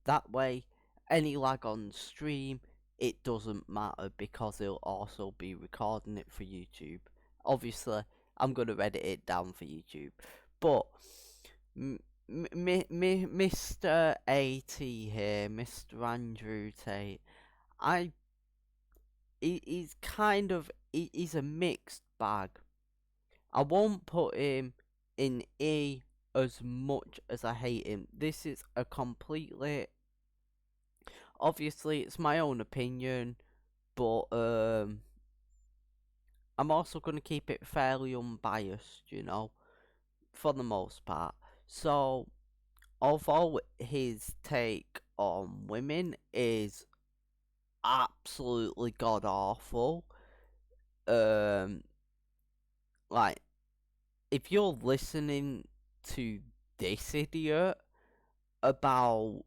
That way, any lag on stream, it doesn't matter because it'll also be recording it for YouTube. Obviously, I'm going to edit it down for YouTube. But, Mr. A.T. here, Mr. Andrew Tate, he's kind of, he's a mixed bag. I won't put him in E as much as I hate him. This is a completely, obviously it's my own opinion, but I'm also going to keep it fairly unbiased, you know, for the most part. So, although his take on women is absolutely god awful, like, if you're listening to this idiot about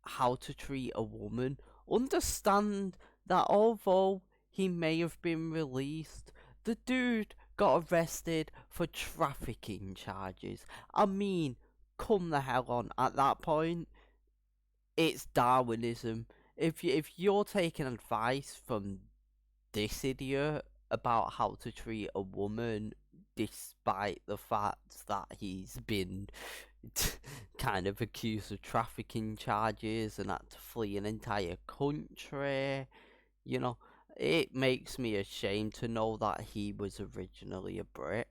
how to treat a woman, understand that although he may have been released, the dude got arrested for trafficking charges. I mean, come the hell on. At that point, it's Darwinism. If you're taking advice from this idiot about how to treat a woman, despite the fact that he's been kind of accused of trafficking charges and had to flee an entire country, you know, it makes me ashamed to know that he was originally a Brit.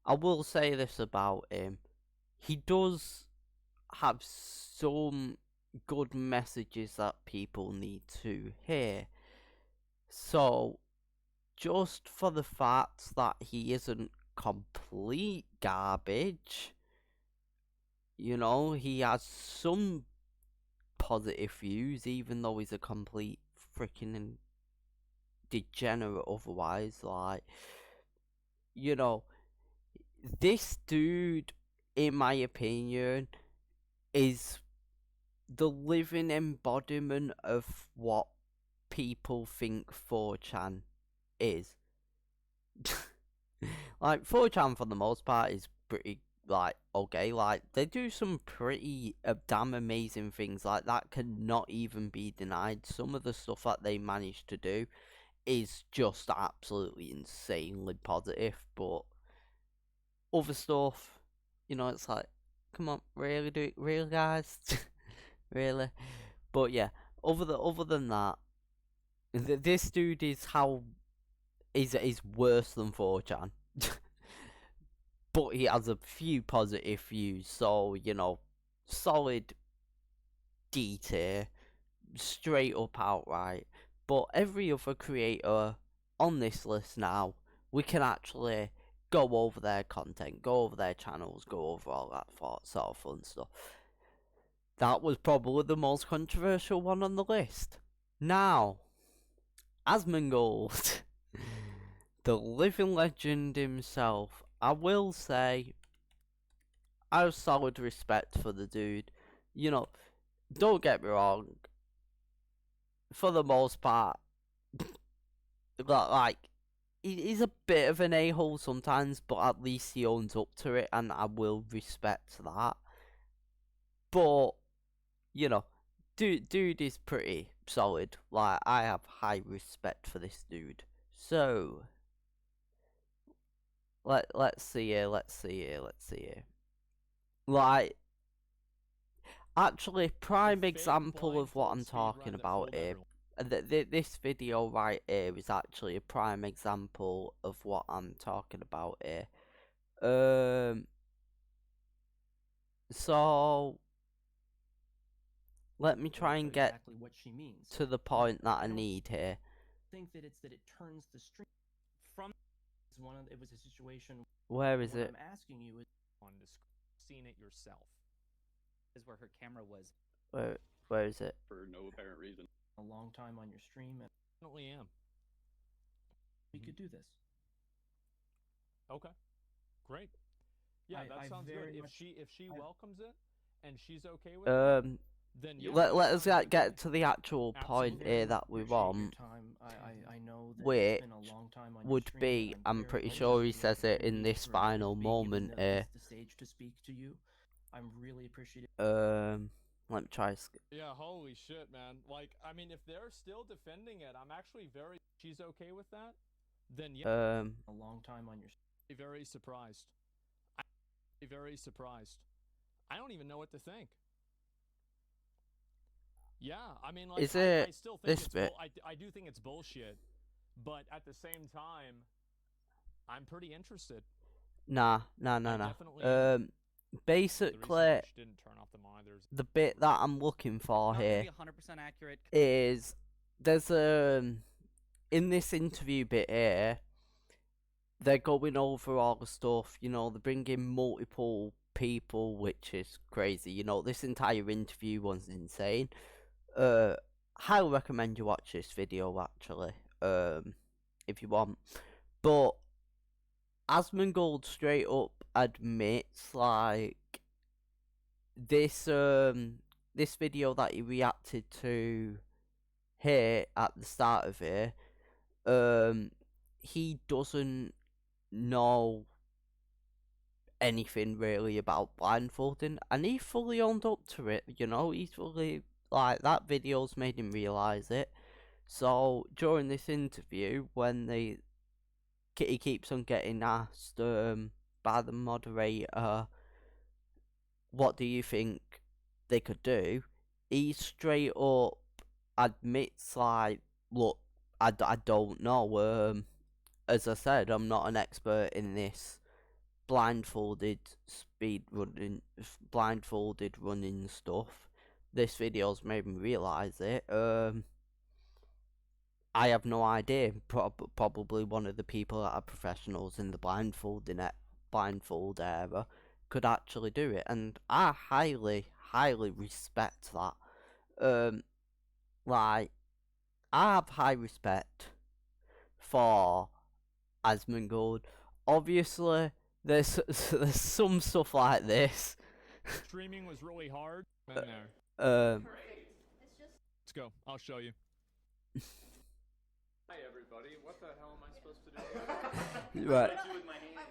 I will say this about him. He does have some good messages that people need to hear. So, just for the fact that he isn't complete garbage, you know, he has some positive views, even though he's a complete freaking degenerate otherwise. Like, you know, this dude, in my opinion, is the living embodiment of what people think 4chan is. Like, 4chan for the most part is pretty, like, okay. Like, they do some pretty damn amazing things. Like, that cannot even be denied. Some of the stuff that they managed to do is just absolutely insanely positive. But other stuff, you know, it's like, come on, really, guys? Really? But yeah, other than that, this dude is worse than 4chan. But he has a few positive views, so, you know, solid D tier, straight up outright. But every other creator on this list now, we can actually go over their content, go over their channels, go over all that sort of fun stuff. That was probably the most controversial one on the list. Now, Asmongold, the living legend himself. I will say, I have solid respect for the dude. You know, don't get me wrong. For the most part, like, he's a bit of an a-hole sometimes, but at least he owns up to it, and I will respect that. But, you know, dude is pretty solid. Like, I have high respect for this dude. So, let's see here. Like, actually, prime example of what I'm talking about here. This video right here is actually a prime example of what I'm talking about here. So let me try and get exactly what she means. to the point that I need here. I think that it turns the stream from it was a situation. Where is it? I'm asking you is on seen it yourself. Is where her camera was. Where is it? For no apparent reason. A long time on your stream, and Definitely am. We could do this. Okay, great. Yeah, that sounds good. If she welcomes it and she's okay with it, then yeah, let us get to the actual point here that we want, I know that which it's been a long time on would your be, stream, I'm pretty sure he says it in this final moment here. The stage to speak to you. I'm really appreciative. Let me try. Yeah, holy shit, man. Like, I mean, if they're still defending it, I'm actually very. She's okay with that? Then yeah. A long time on your. Very surprised. I'm very surprised. I don't even know what to think. Yeah, I mean, like, Is it I still think this it's bit? I do think it's bullshit, but at the same time, I'm pretty interested. Nah. Definitely Basically, didn't turn off the monitors. The bit that I'm looking for Not here gonna be 100% accurate. is there's in this interview bit here, they're going over all the stuff. You know, they're bringing multiple people, which is crazy. You know, this entire interview was insane. Highly recommend you watch this video actually, if you want. But Asmongold straight up admits, like, this video that he reacted to here at the start of it, he doesn't know anything really about blindfolding, and he fully owned up to it. You know, he's fully, like, that video's made him realize it. So during this interview, when he keeps on getting asked by the moderator, what do you think they could do, he straight up admits, like, look, I don't know. As I said, I'm not an expert in this blindfolded running stuff. This video's made me realise it. I have no idea. Probably one of the people that are professionals in the blindfold era could actually do it, and I highly respect that. Like, I have high respect for Asmongold. Obviously, there's some stuff like this. Streaming was really hard. In there. Let's go. I'll show you. Hi everybody. What the hell am I supposed to do? Right. I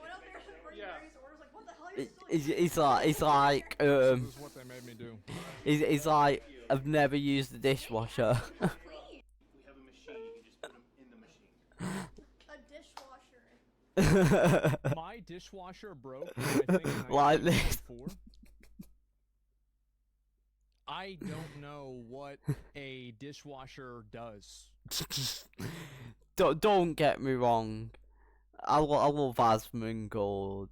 went up there for various orders, like, what the hell are you He's like, This is what they made me do. he's like, I've never used the dishwasher. We have a machine, you can just put them in the machine. Like My dishwasher broke, I think, in this. 1994. I don't know what a dishwasher does. Don't get me wrong. I love Asmongold.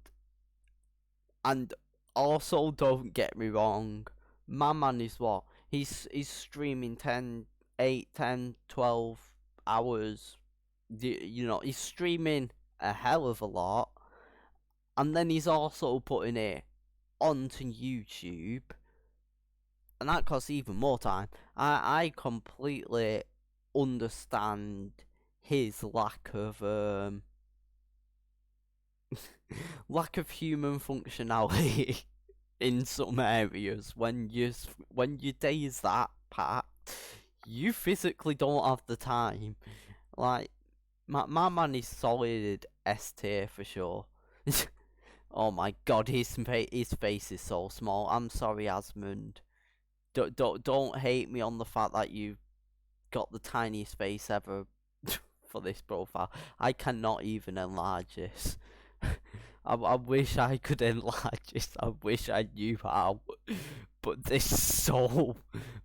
And also, don't get me wrong. My man is what? He's streaming 8, 10, 12 hours. You know, he's streaming a hell of a lot. And then he's also putting it onto YouTube. And that costs even more time. I completely understand his lack of human functionality in some areas. When your day is that packed, you physically don't have the time. Like, my man is solid S tier for sure. Oh my god, his face is so small. I'm sorry, Asmund. Don't hate me on the fact that you got the tiniest face ever for this profile. I cannot even enlarge this. I wish I could enlarge this. I wish I knew how. But there's so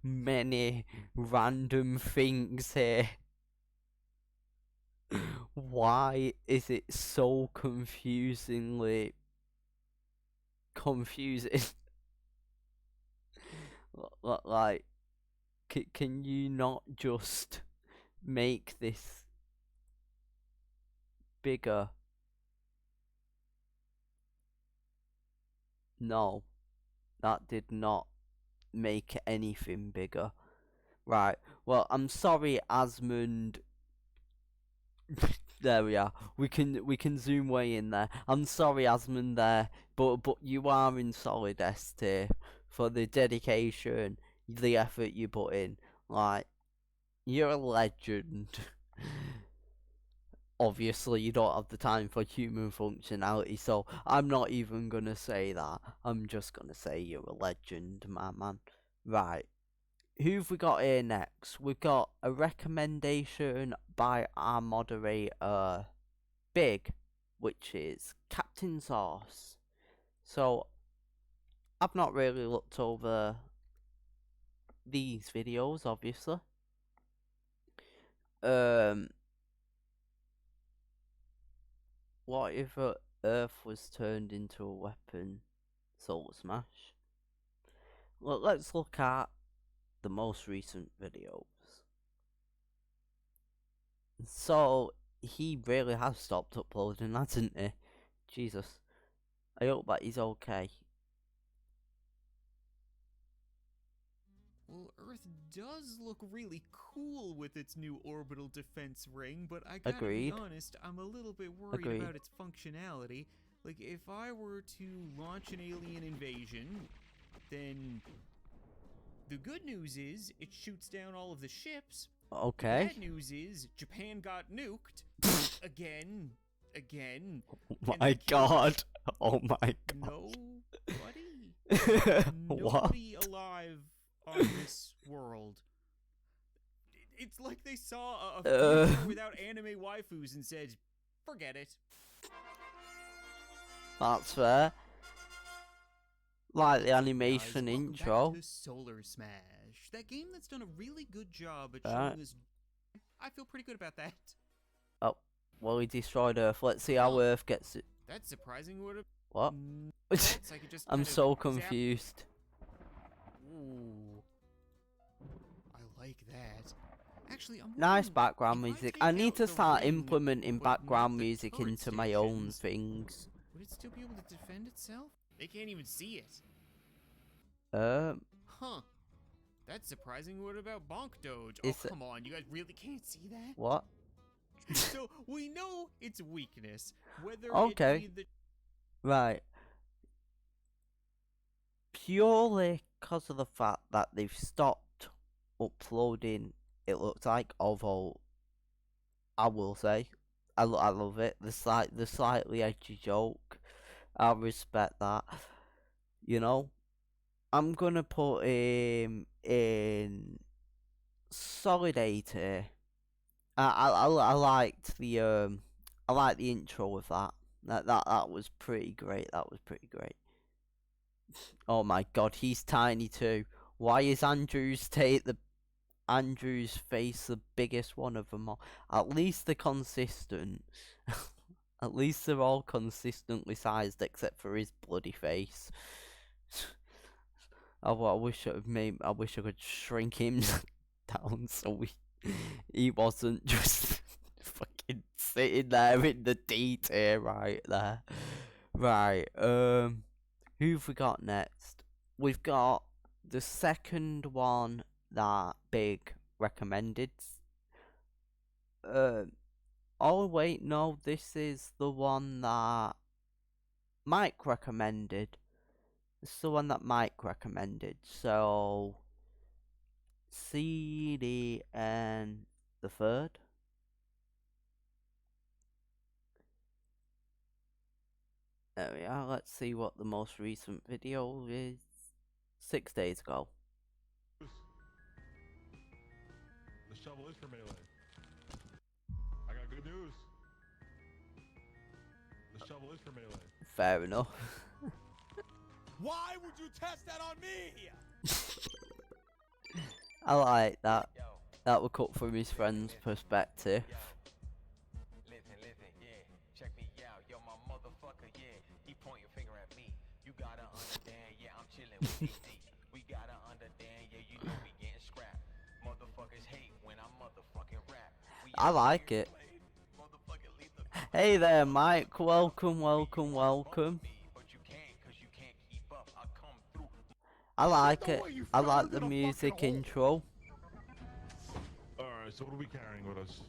many random things here. Why is it so confusing? Like, can you not just make this bigger? No, that did not make anything bigger. Right, well, I'm sorry, Asmund. There we are. We can zoom way in there. I'm sorry, Asmund, there, but you are in solid S tier for the dedication, the effort you put in. Like, you're a legend. Obviously, you don't have the time for human functionality, so I'm not even gonna say that. I'm just gonna say you're a legend, my man. Right. Who've we got here next? We've got a recommendation by our moderator, Big, which is Captain Sauce. So, I've not really looked over these videos, obviously. What if Earth was turned into a weapon? Soul Smash. Well, let's look at the most recent videos. So, he really has stopped uploading, hasn't he? Jesus. I hope that he's okay. Well, Earth does look really cool with its new orbital defense ring, but I gotta be honest, I'm a little bit worried about its functionality. Like, if I were to launch an alien invasion, then the good news is it shoots down all of the ships. Okay. The bad news is Japan got nuked again. Oh my god. Oh my god. Nobody alive on this world. It's like they saw a future without anime waifus and said, forget it. That's fair. Like the animation Guys, intro. Back to Solar Smash. That game that's done a really good job at showing us. I feel pretty good about that. Oh, well, he destroyed Earth. Let's see how Earth gets it. That's surprising. What? I'm so confused. Ooh. I like that. Actually, I'm nice background music. I need to start implementing background music into my own things. Would it still be able to defend itself? They can't even see it. Huh. That's surprising. What about Bonk Doge? Oh, come on. You guys really can't see that? What? So, we know its weakness. Whether okay. Right. Purely because of the fact that they've stopped uploading, it looks like, although I will say, I love it. The slightly edgy joke. I respect that. You know, I'm gonna put him in solid 80. I liked the I liked the intro of that. That was pretty great. That was pretty great. Oh my god, he's tiny too. Why is Andrew's face the biggest one of them all? At least they're consistent. At least they're all consistently sized except for his bloody face. Oh, I wish I could shrink him down so he wasn't just fucking sitting there in the D tier right there. Right, who've we got next? We've got the second one that Big recommended. Oh wait, no, this is the one that Mike recommended. This is the one that Mike recommended. So, CDN the third. There we are. Let's see what the most recent video is. 6 days ago. The shovel is for melee. I got good news. The shovel is for melee. Fair enough. Why would you test that on me? I like that. That would cut from his friend's perspective. Listen, yeah. Check me out. Yo, my motherfucker, yeah. He point your finger at me. You gotta understand, yeah, I'm chilling with DC. We gotta understand, yeah, you know we getting scrapped. Motherfuckers hate when I motherfucking rap. I like it. Hey there, Mike. Welcome. I like it. I like the music intro. Alright, so what are we carrying with us?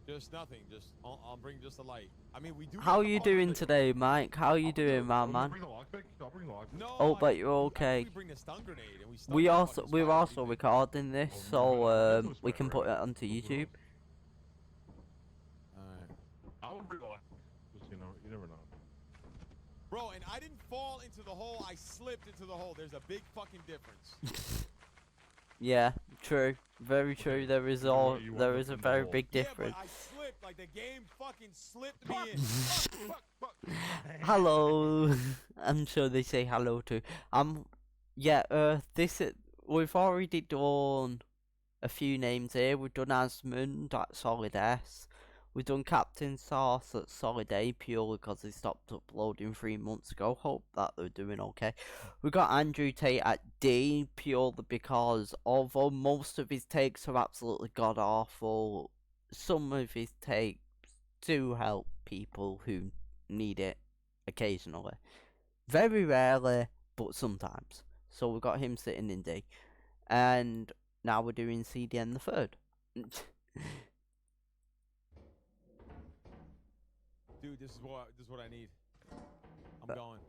Just nothing. I'll bring just a light. I mean, we do. How are you doing today, Mike? How are you doing, my man? Bring the lockpick? I'll bring the lockpick. No, Oh, but you're okay. We're also recording this, so we can put it onto YouTube. Alright. I will bring the lockpick. Just, you never know. Bro, and I didn't fall into the hole. I slipped into the hole. There's a big fucking difference. Yeah, true. Very true. There is a very big difference. Yeah, but I slipped. Like the game fucking slipped me in. Hello. I'm sure they say hello too. Yeah. We've already done a few names here. We've done Asmund at Solid S. We've done Captain Sauce at Solid A purely because they stopped uploading 3 months ago. Hope that they're doing okay. We got Andrew Tate at D purely because although most of his takes are absolutely god awful, some of his takes do help people who need it occasionally. Very rarely, but sometimes. So we got him sitting in D. And now we're doing CDN the third. Dude, this is what I need. I'm going.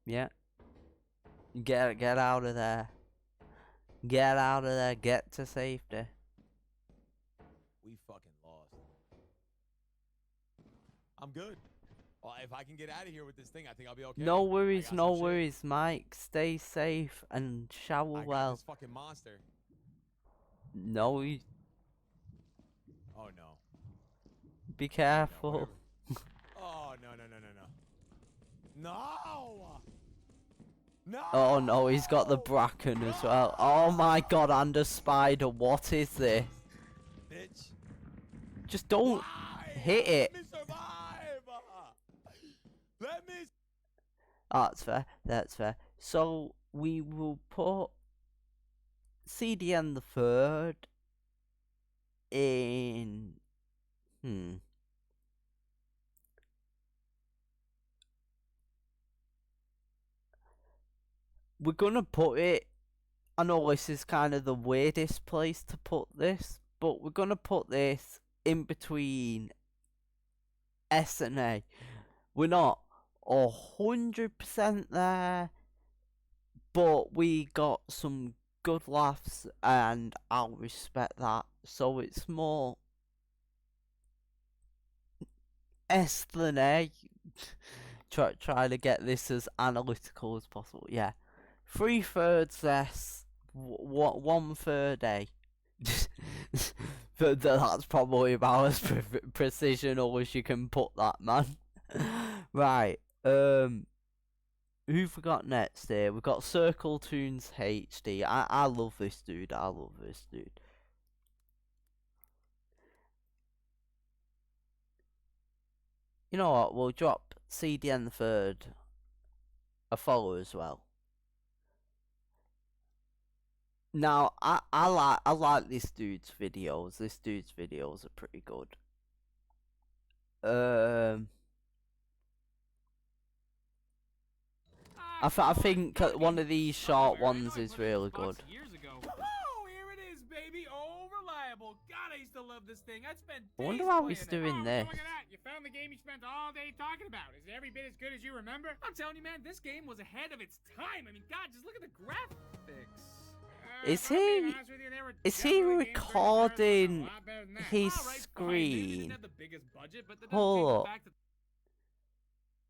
Yeah. Get out of there. Get out of there. Get to safety. We fucking lost. I'm good. Well, if I can get out of here with this thing, I think I'll be okay. No worries, Mike. Stay safe and shower I got well. this fucking monster. No, Oh no. be careful. Oh no. No. No. Oh no, he's got the bracken as well. Oh my god, and a spider. What is this? Bitch. Just don't hit it. Let me survive. Let me. That's fair. So we will put CDN the third in. We're gonna put it. I know this is kind of the weirdest place to put this, but we're gonna put this in between S and A. We're not 100% there, but we got some good laughs, and I'll respect that. So it's more S than A. Try to get this as analytical as possible. Yeah, 3/3 S, 1/3 A. That's probably about as precisional as you can put that, man. Right. Who forgot next here? We've got Circle Tunes HD. I love this dude. You know what? We'll drop CDN the third a follow as well. Now I like this dude's videos. This dude's videos are pretty good. I think one of these short ones is really good. Oh, here it is, baby. Oh, reliable. God, I used to love this thing. I spent days I wonder how playing he's it. doing Oh, this. Look at that. You found the game you spent all day talking about. Is it every bit as good as you remember? I'm telling you, man, this game was ahead of its time. I mean, God, just look at the graphics. Is he recording his screen? Hold up.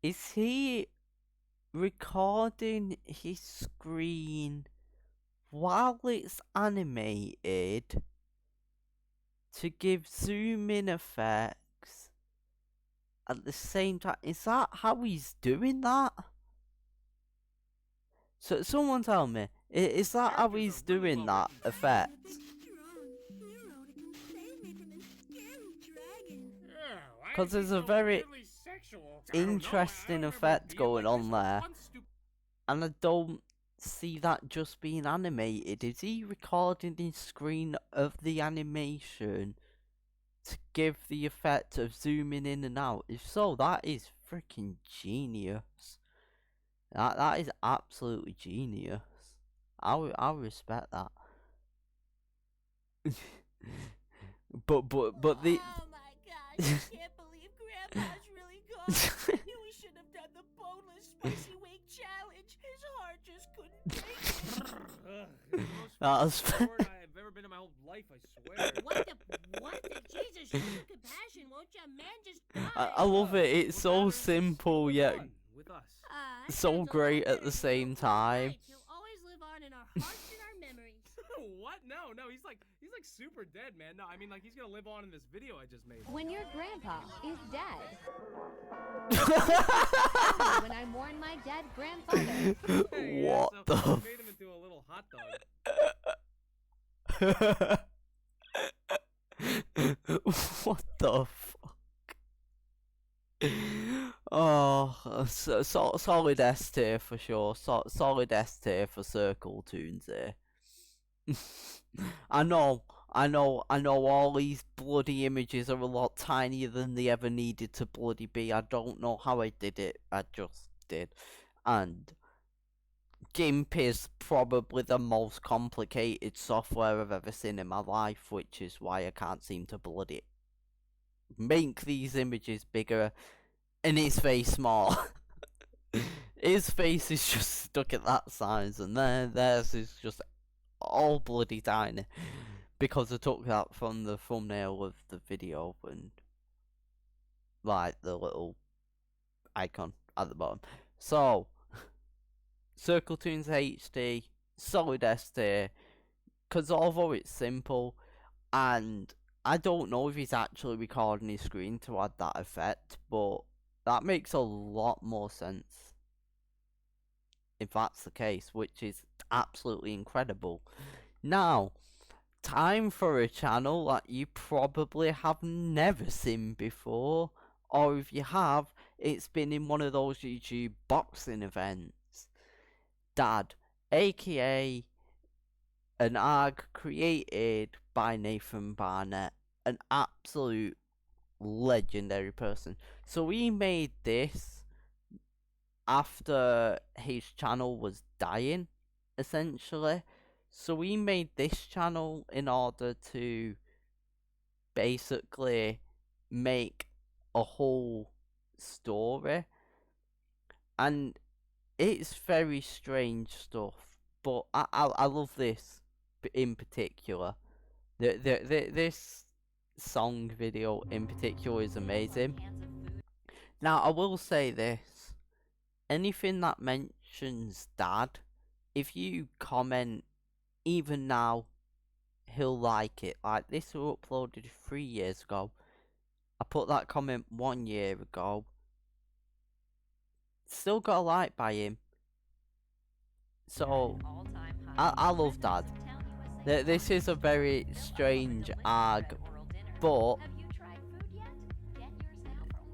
Is he recording his screen while it's animated to give zoom in effects at the same time? Is that how he's doing that? So someone tell me, is that how he's doing that effect? Because there's a very interesting effect going on there, and I don't see that just being animated. Is he recording his screen of the animation to give the effect of zooming in and out? If so, that is freaking genius. That is absolutely genius. I respect that. but the. Oh my gosh, I can't believe Grandpa's really gone. We should have done the boneless spicy wing challenge. His heart just couldn't take it. That's I've ever been in my whole life, I swear. What the Jesus, show some compassion, won't ya? Man just I love it. It's so simple yet With us. so great at the same time. He'll always live on in our harsh in our memories. What? No, he's like super dead, man. No, I mean like he's gonna live on in this video I just made. When your grandpa is dead. When I mourn my dead grandfather. Hey, What so the I made him into a little hot dog. What the fuck? Oh, solid S tier for sure. Solid S tier for Circle Tunes there. I know all these bloody images are a lot tinier than they ever needed to bloody be. I don't know how I did it, I just did. And GIMP is probably the most complicated software I've ever seen in my life, which is why I can't seem to bloody make these images bigger and his face small. His face is just stuck at that size, and theirs is just all bloody tiny because I took that from the thumbnail of the video and like the little icon at the bottom. So Circle Tunes HD, solid S tier, because although it's simple, and I don't know if he's actually recording his screen to add that effect, but that makes a lot more sense if that's the case, which is absolutely incredible. Now, time for a channel that you probably have never seen before, or if you have, it's been in one of those YouTube boxing events. Dad, aka an ARG created by Nathan Barnett, an absolute legendary person. So he made this after his channel was dying, essentially. So he made this channel in order to basically make a whole story, and it's very strange stuff, but I love this in particular. This song video in particular is amazing. Now I will say this, anything that mentions Dad, if you comment even now, he'll like it. Like this was uploaded 3 years ago. I put that comment 1 year ago. Still got a like by him. So I love Dad. This is a very strange ARG, but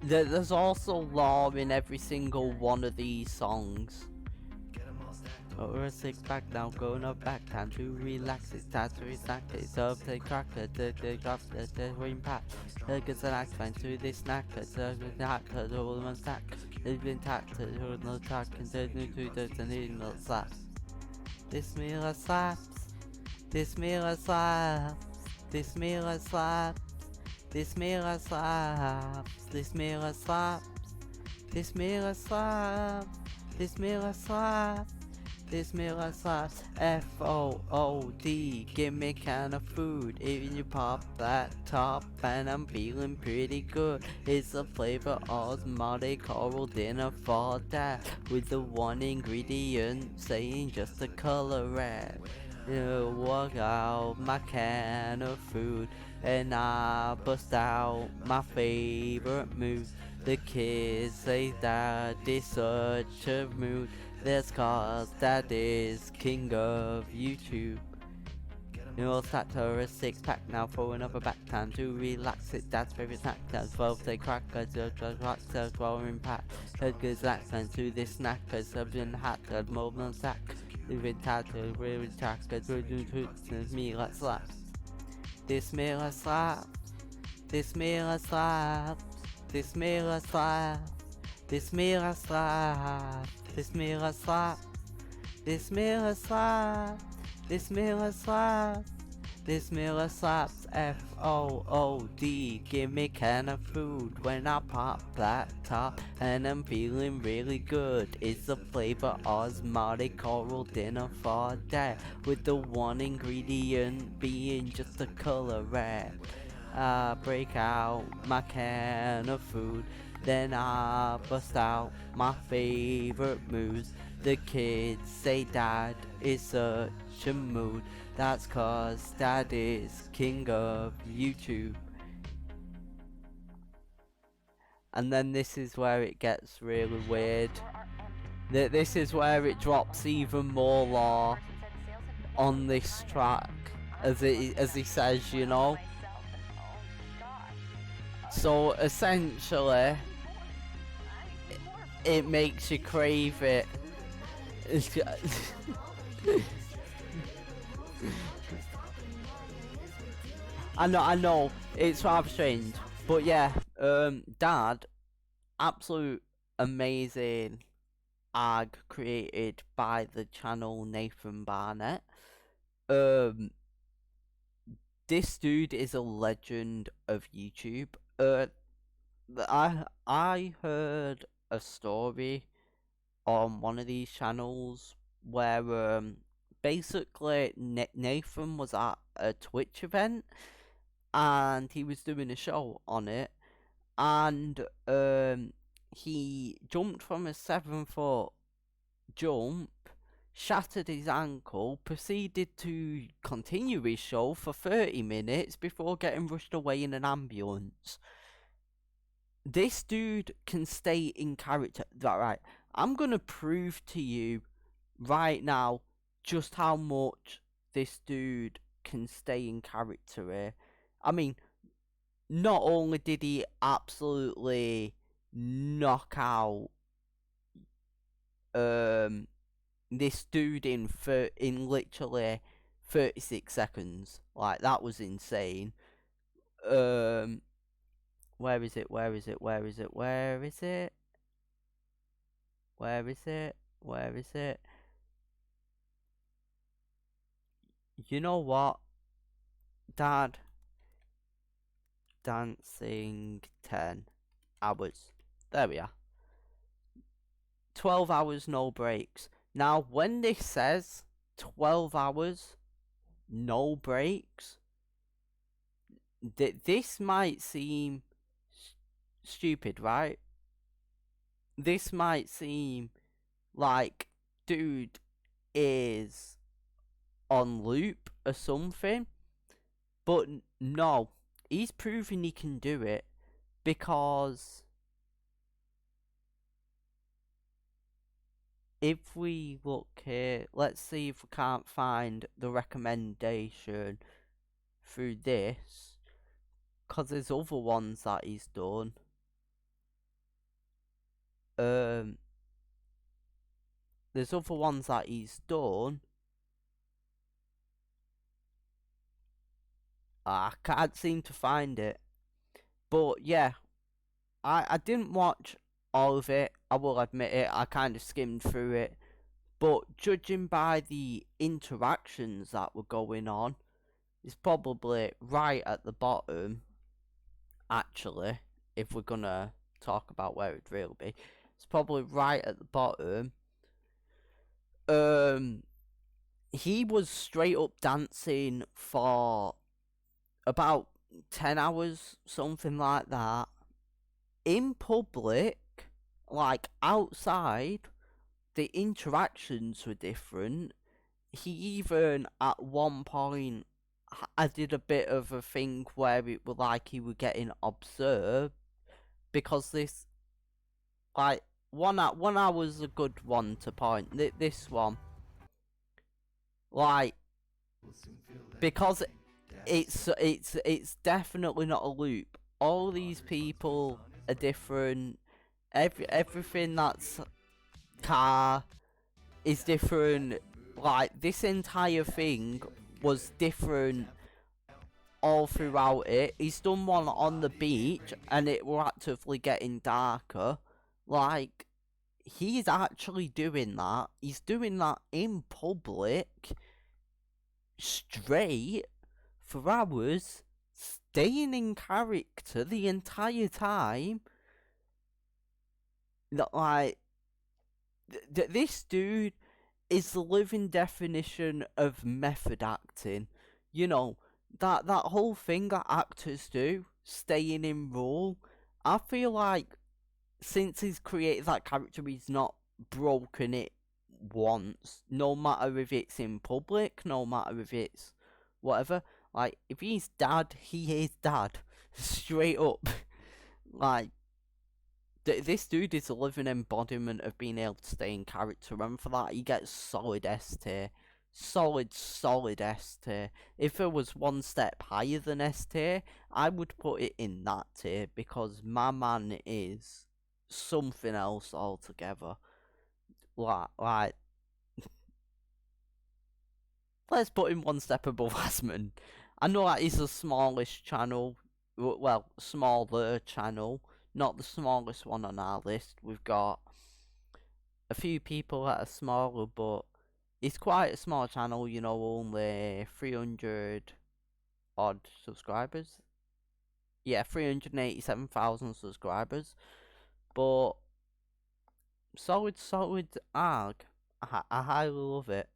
there's also lore in every single one of these songs. Over a 6-pack now, going up back, time to relax, it's time to relax, it's up to crack, the drop, the wing pack, gets an axe, find to this snack, the hack, the whole one stack, it's been tacked, the whole track, continue to the needle slaps. This meal slaps, this meal slaps, this meal slaps, this meal slaps, this meal slaps, this meal slaps, this meal slaps. This meal slaps, F-O-O-D, give me kind of food, if you pop that top, and I'm feeling pretty good, it's a flavor osmotic coral dinner for that, with the one ingredient saying just the color red, walk out my can of food, and I bust out my favorite moves, the kids say that it's such a mood, that's cause that is king of YouTube. You all start to a 6-pack now for another back time to relax it. That's favorite snack. That's 12 say crackers, rocks, 12 impact. A good snack and to this snack, cause I've been hot, a mobile sack. Living tattoo, really track, cause we're doing this meal slaps. This meal slaps. This meal slaps. This meal slaps. This meal slaps. This meal slaps. This meal slaps. This meal slaps. This meal slaps. F-O-O-D. Give me kind of food when I pop that top, and I'm feeling really good. It's a flavor osmotic coral dinner for that, with the one ingredient being just the color red. I break out my can of food, then I bust out my favorite moves. The kids say, Dad, is such a mood. That's cause Dad is king of YouTube. And then this is where it gets really weird. This is where it drops even more lore on this track, as he says, you know. So essentially, it makes you crave it. I know, it's rather strange, but yeah, Dad, absolute amazing ag created by the channel Nathan Barnett. This dude is a legend of YouTube. I heard a story on one of these channels where basically Nathan was at a Twitch event and he was doing a show on it, and he jumped from a 7-foot jump, shattered his ankle, proceeded to continue his show for 30 minutes before getting rushed away in an ambulance. This dude can stay in character. Right, I'm gonna prove to you right now just how much this dude can stay in character here. I mean, not only did he absolutely knock out this dude in literally 36 seconds. Like, that was insane. Where is it? Where is it? Where is it? Where is it? Where is it? Where is it? You know what? Dad. Dancing 10 hours. There we are. 12 hours, no breaks. Now, when this says 12 hours, no breaks, this might seem stupid, right? This might seem like dude is on loop or something, but no, he's proven he can do it, because if we look here, let's see if we can't find the recommendation through this, because there's other ones that he's done. There's other ones that he's done. I can't seem to find it. But yeah, I didn't watch all of it, I will admit it. I kind of skimmed through it. But judging by the interactions that were going on, it's probably right at the bottom, actually, if we're gonna talk about where it'd really be. It's probably right at the bottom. He was straight up dancing for about 10 hours, something like that, in public. Like, outside, the interactions were different. He even, at one point, I did a bit of a thing where it was like he was getting observed, because this, like, one hour was a good one to point. This one, like, because it's definitely not a loop. All these people are different. Everything that's car is different. Like, this entire thing was different all throughout it. He's done one on the beach and it were actively getting darker. Like, he's actually doing that. He's doing that in public, straight, for hours, staying in character the entire time. Like, this dude is the living definition of method acting. You know, that whole thing that actors do, staying in role. I feel like since he's created that character, he's not broken it wants, no matter if it's in public, no matter if it's whatever. Like, if he's dad, he is dad. Straight up. Like, this dude is a living embodiment of being able to stay in character, and for that he gets solid S tier. Solid S tier. If it was one step higher than S tier, I would put it in that tier, because my man is something else altogether. Like let's put him one step above Asman. I know that he's the smallest channel, well, smaller channel, not the smallest one on our list. We've got a few people that are smaller, but it's quite a small channel, you know, only 300 odd subscribers. Yeah, 387,000 subscribers. But solid arg. I highly love it.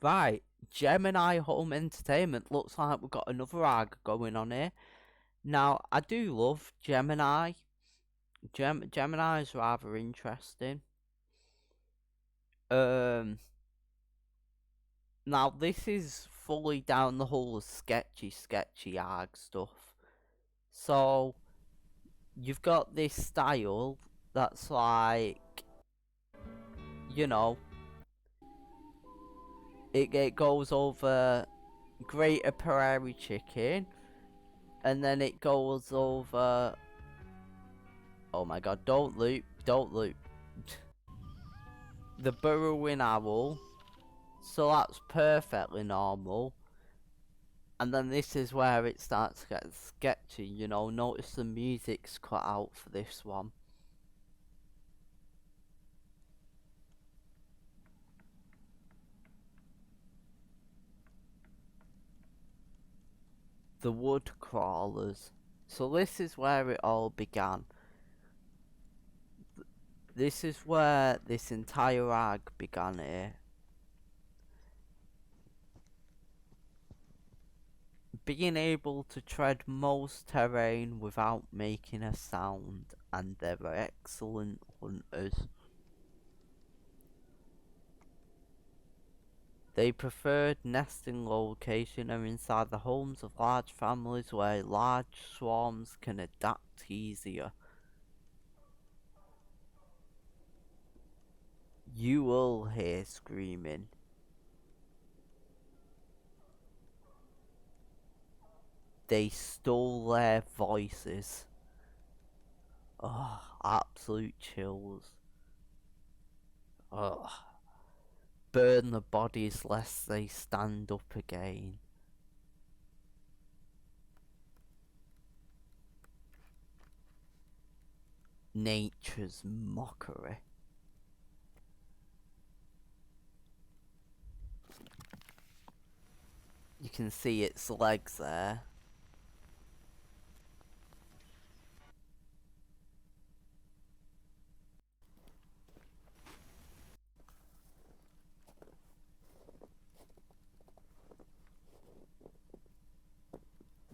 Right, Gemini Home Entertainment. Looks like we've got another arg going on here. Now, I do love Gemini. Gemini is rather interesting. Now, this is fully down the whole sketchy arg stuff. So, you've got this style that's like, you know, it goes over Greater Prairie Chicken, and then it goes over, oh my god, don't loop, the Burrowing Owl, so that's perfectly normal. And then this is where it starts to get sketchy, you know. Notice the music's cut out for this one. The Wood Crawlers. So this is where it all began. This is where this entire arc began here. Being able to tread most terrain without making a sound, and they were excellent hunters. They preferred nesting location and inside the homes of large families where large swarms can adapt easier. You will hear screaming. They stole their voices. Oh, absolute chills. Oh. Burn the bodies lest they stand up again. Nature's mockery. You can see its legs there.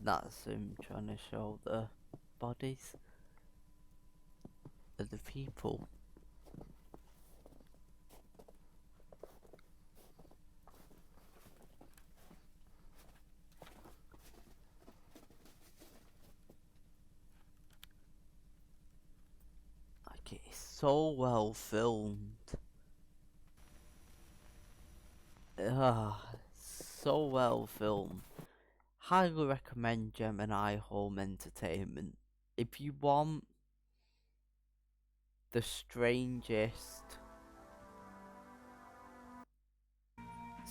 That's him trying to show the bodies of the people. Like, it's so well filmed. So well filmed. Highly recommend Gemini Home Entertainment. If you want the strangest.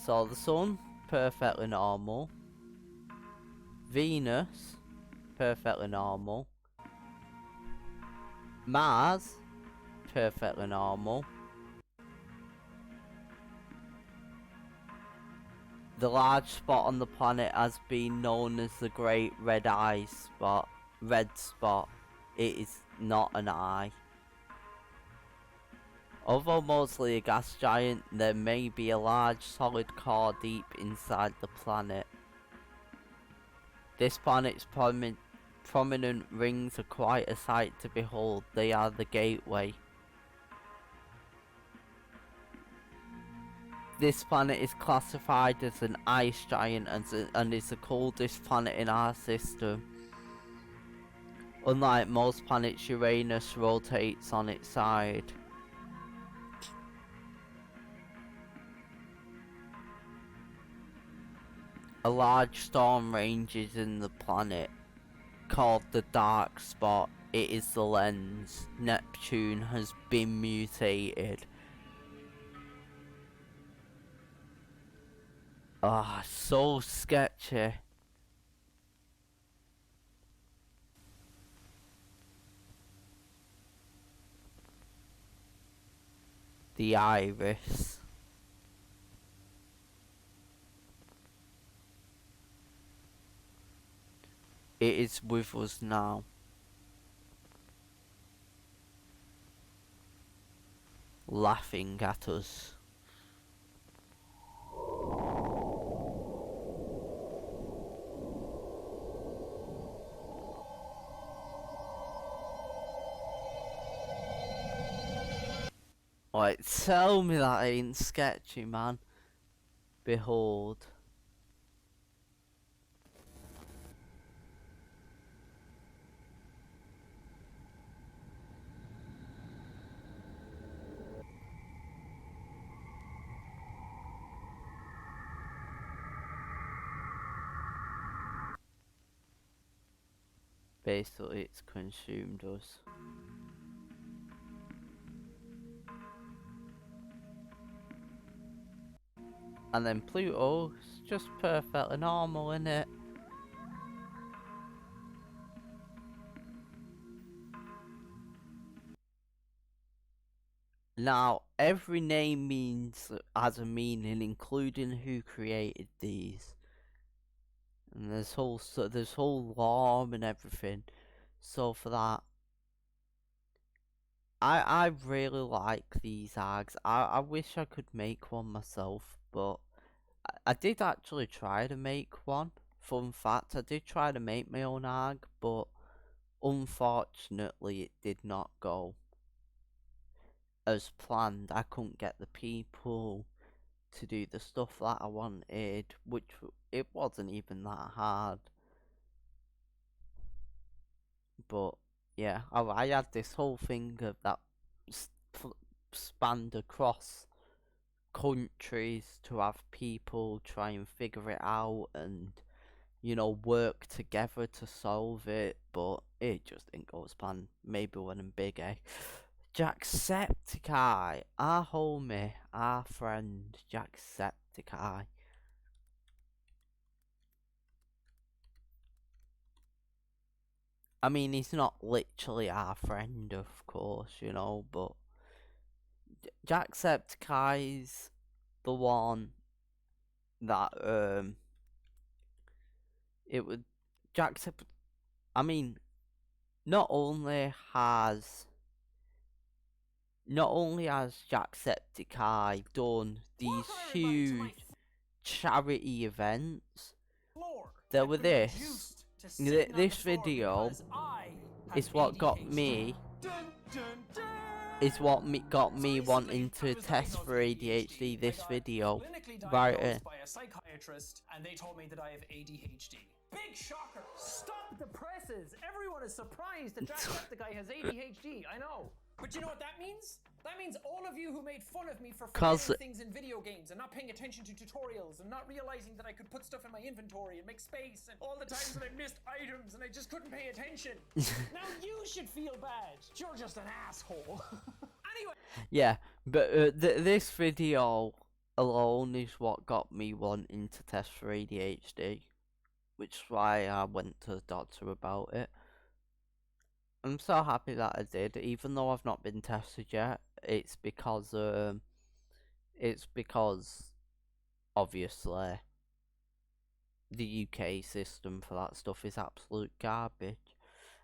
So the Sun, perfectly normal. Venus, perfectly normal. Mars, perfectly normal. The large spot on the planet has been known as the Great Red Eye Spot. Red Spot. It is not an eye. Although mostly a gas giant, there may be a large solid core deep inside the planet. This planet's prominent rings are quite a sight to behold. They are the gateway. this planet is classified as an ice giant and is the coldest planet in our system. Unlike most planets, Uranus rotates on its side. A large storm ranges in the planet, called the dark spot. It is the lens. Neptune has been mutated. Ah, so sketchy. The iris. It is with us now. Laughing at us. Like, tell me that ain't sketchy, man. Behold. Basically, it's consumed us. And then Pluto's just perfectly normal, innit? Now, every name has a meaning, including who created these. And there's whole lore and everything. So for that, I really like these args. I wish I could make one myself, but I did actually try to make one. Fun fact, I did try to make my own arg, but unfortunately it did not go as planned. I couldn't get the people to do the stuff that I wanted, which it wasn't even that hard. But yeah, I had this whole thing of that spanned across countries to have people try and figure it out and, you know, work together to solve it, but it just didn't go as planned. Maybe when I'm big, eh? Jacksepticeye, our homie, our friend, Jacksepticeye. I mean, he's not literally our friend, of course, you know, but Jacksepticeye's the one that, it would, I mean, not only has Jacksepticeye done these huge charity events, there were this video is what got me wanting to test for ADHD. This video right here. By a psychiatrist, and they told me that I have ADHD. Big shocker! Stop the presses! Everyone is surprised that Jacksepticeye has ADHD. I know, but you know what that means? That means all of you who made fun of me for forgetting things in video games and not paying attention to tutorials and not realizing that I could put stuff in my inventory and make space, and all the times that I missed items and I just couldn't pay attention. Now you should feel bad. You're just an asshole. Anyway. Yeah, but this video alone is what got me wanting to test for ADHD, which is why I went to the doctor about it. I'm so happy that I did, even though I've not been tested yet. It's because obviously the UK system for that stuff is absolute garbage,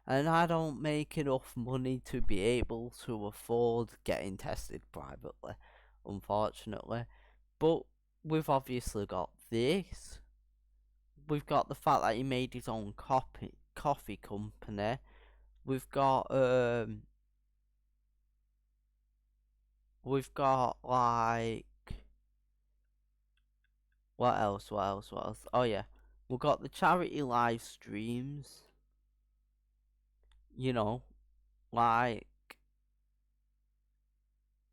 and I don't make enough money to be able to afford getting tested privately, unfortunately. But we've obviously got this. We've got the fact that he made his own coffee company. We've got like What else? What else? What else? Oh yeah, we got the charity live streams. You know, like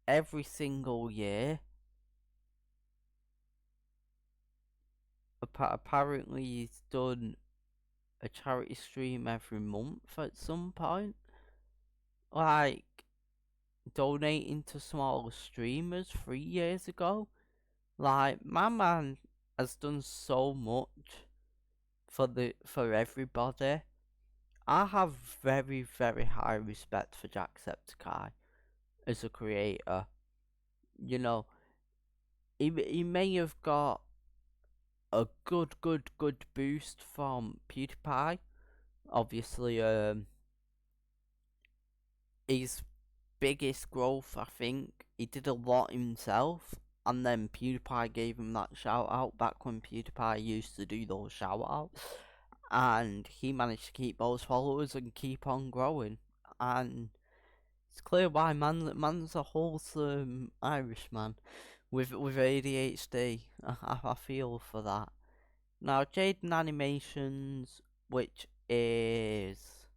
every single year. Apparently, he's done a charity stream every month at some point. Like donating to smaller streamers 3 years ago. Like my man has done so much for everybody. I have very, very high respect for Jacksepticeye as a creator. You know, he may have got a good boost from PewDiePie. Obviously, his biggest growth, I think, he did a lot himself, and then PewDiePie gave him that shout out back when PewDiePie used to do those shout outs, and he managed to keep those followers and keep on growing, and it's clear why man's a wholesome Irishman with ADHD. I feel for that. Now, Jaden Animations, which is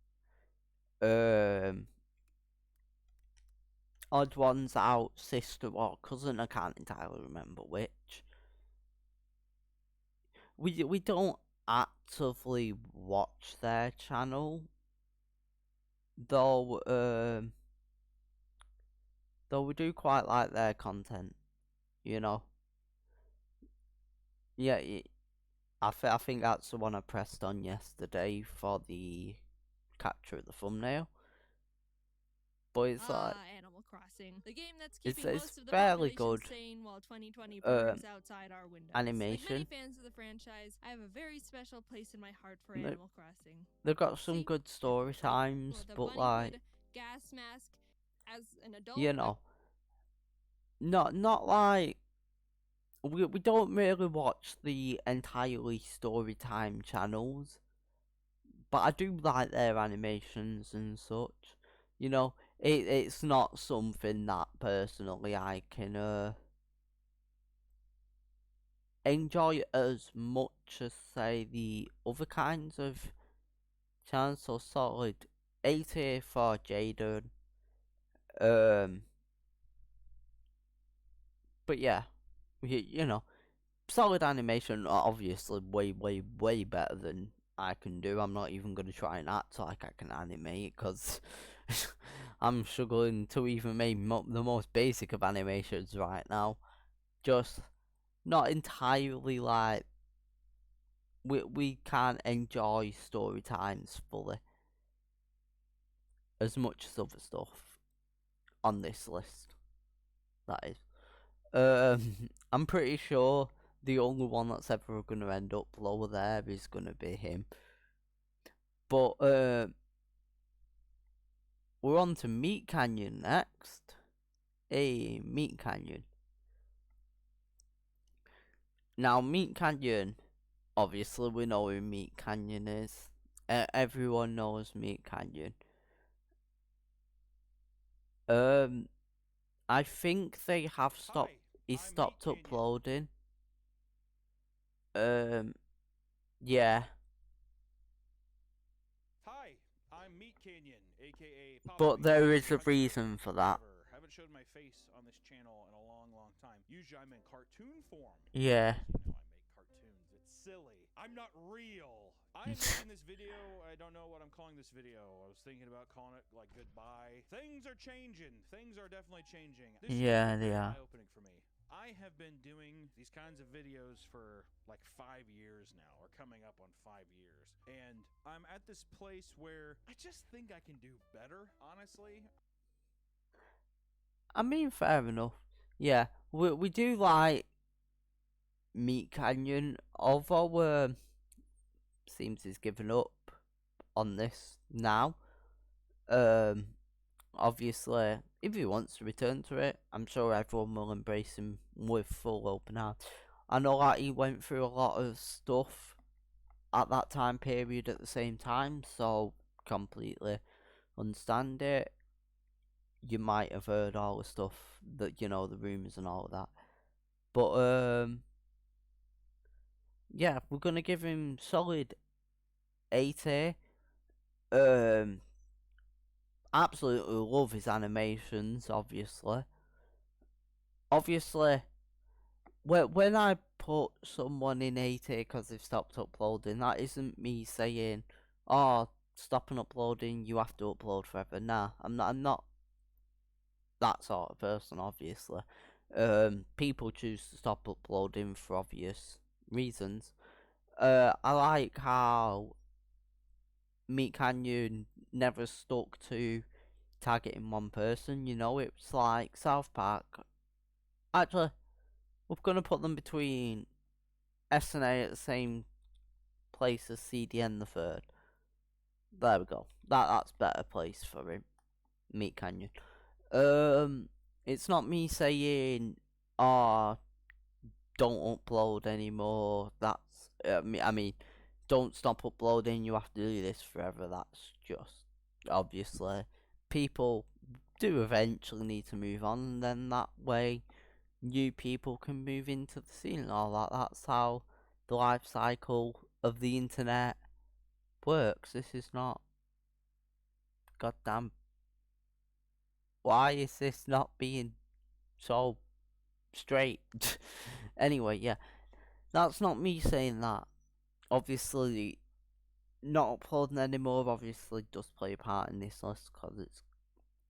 Odd Ones Out, sister or cousin, I can't entirely remember which. We don't actively watch their channel, though we do quite like their content, you know. Yeah, I think that's the one I pressed on yesterday for the capture of the thumbnail. But it's like Animal Crossing, the game that's keeping it's most of the fairly population good sane while 2020 burns outside our windows. animation. Like many fans of the franchise, I have a very special place in my heart for Animal Crossing. They've got some good story times, but like gas mask as an adult, you know, not like we don't really watch the entirely story time channels, but I do like their animations and such. You know, it's not something that personally I can enjoy as much as say the other kinds of channels. So solid 80 for Jaden. But yeah, you know, solid animation. Obviously, way better than I can do. I'm not even gonna try and act like I can animate because I'm struggling to even make the most basic of animations right now. Just not entirely like we can't enjoy story times fully as much as other stuff on this list. That is. I'm pretty sure the only one that's ever gonna end up lower there is gonna be him. But we're on to Meat Canyon next. Hey, Meat Canyon. Now, Meat Canyon, obviously we know who Meat Canyon is. Everyone knows Meat Canyon. I think they have stopped. He stopped uploading. Yeah. Hi, I'm Meat Canyon, aka Papa But Meat. there is a reason for that. Haven't showed my face on this channel in a long time. Usually I'm in cartoon form. Yeah. You know, I make cartoons. It's silly. I'm not real. I'm making this video. I don't know what I'm calling this video. I was thinking about calling it like goodbye. Things are changing. Things are definitely changing. This Yeah, they are. eye-opening for me. I have been doing these kinds of videos for like 5 years now, or coming up on 5 years. And I'm at this place where I just think I can do better, honestly. I mean, fair enough. Yeah, we do like Meat Canyon, although seems he's given up on this now. Obviously, if he wants to return to it, I'm sure everyone will embrace him with full open arms. I know that he went through a lot of stuff at that time period at the same time, so completely understand it. You might have heard all the stuff that, you know, the rumours and all of that. But yeah, we're gonna give him solid 8A. Absolutely love his animations, obviously. Obviously, when I put someone in 8A because they've stopped uploading, that isn't me saying, oh, stopping uploading, you have to upload forever. Nah, I'm not that sort of person, obviously. People choose to stop uploading for obvious reasons. I like how Meat Canyon never stuck to targeting one person, you know, it's like South Park. Actually, we're gonna put them between SNA at the same place as CDN the third. There we go. That's better place for him. Meat Canyon. It's not me saying, oh, don't upload anymore. That's I mean, don't stop uploading. You have to do this forever. That's just obviously people do eventually need to move on, and then that way new people can move into the scene and all that. That's how the life cycle of the internet works. This is not goddamn. Why is this not being so straight? Anyway, yeah, that's not me saying that. Obviously, not uploading anymore obviously does play a part in this list because it's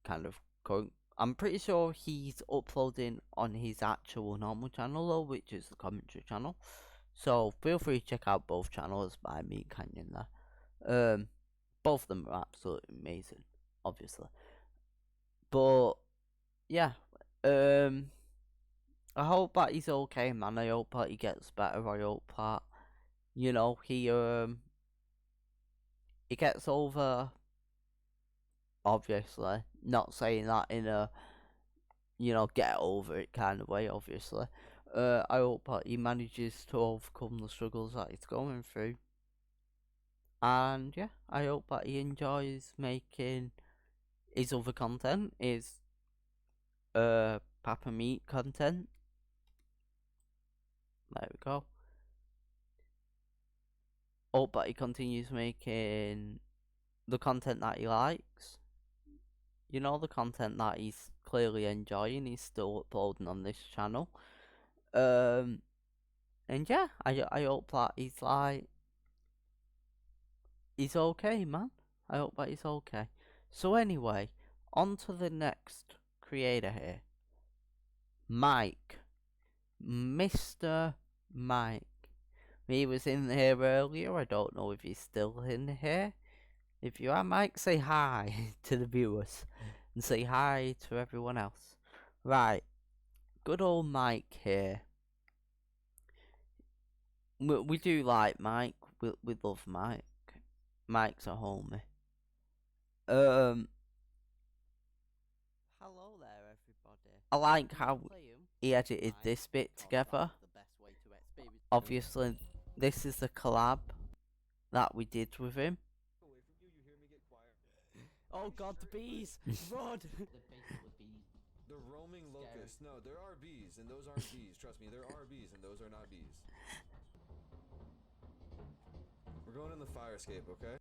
kind of current. I'm pretty sure he's uploading on his actual normal channel though, which is the commentary channel. So feel free to check out both channels by me and Canyon there. Both of them are absolutely amazing, obviously. But yeah, I hope that he's okay, man. I hope that he gets better. I hope that, you know, he gets over. Obviously, not saying that in a, you know, get over it kind of way. Obviously, I hope that he manages to overcome the struggles that he's going through. And yeah, I hope that he enjoys making his other content, his Papa Meat content. There we go. Hope that he continues making the content that he likes. You know, the content that he's clearly enjoying. He's still uploading on this channel. And yeah, I hope that he's okay, man. I hope that he's okay. So anyway, on to the next creator here. Mike. Mr. Mike. He was in here earlier. I don't know if he's still in here. If you are, Mike, say hi to the viewers. And say hi to everyone else. Right. Good old Mike here. We do like Mike. We love Mike. Mike's a homie. Hello there, everybody. I like how he edited this bit together. Obviously, this is a collab that we did with him. Oh god, the bees! Run! The roaming locusts. No, there are bees, and those aren't bees. Trust me, there are bees, and those are not bees. We're going in the fire escape, okay?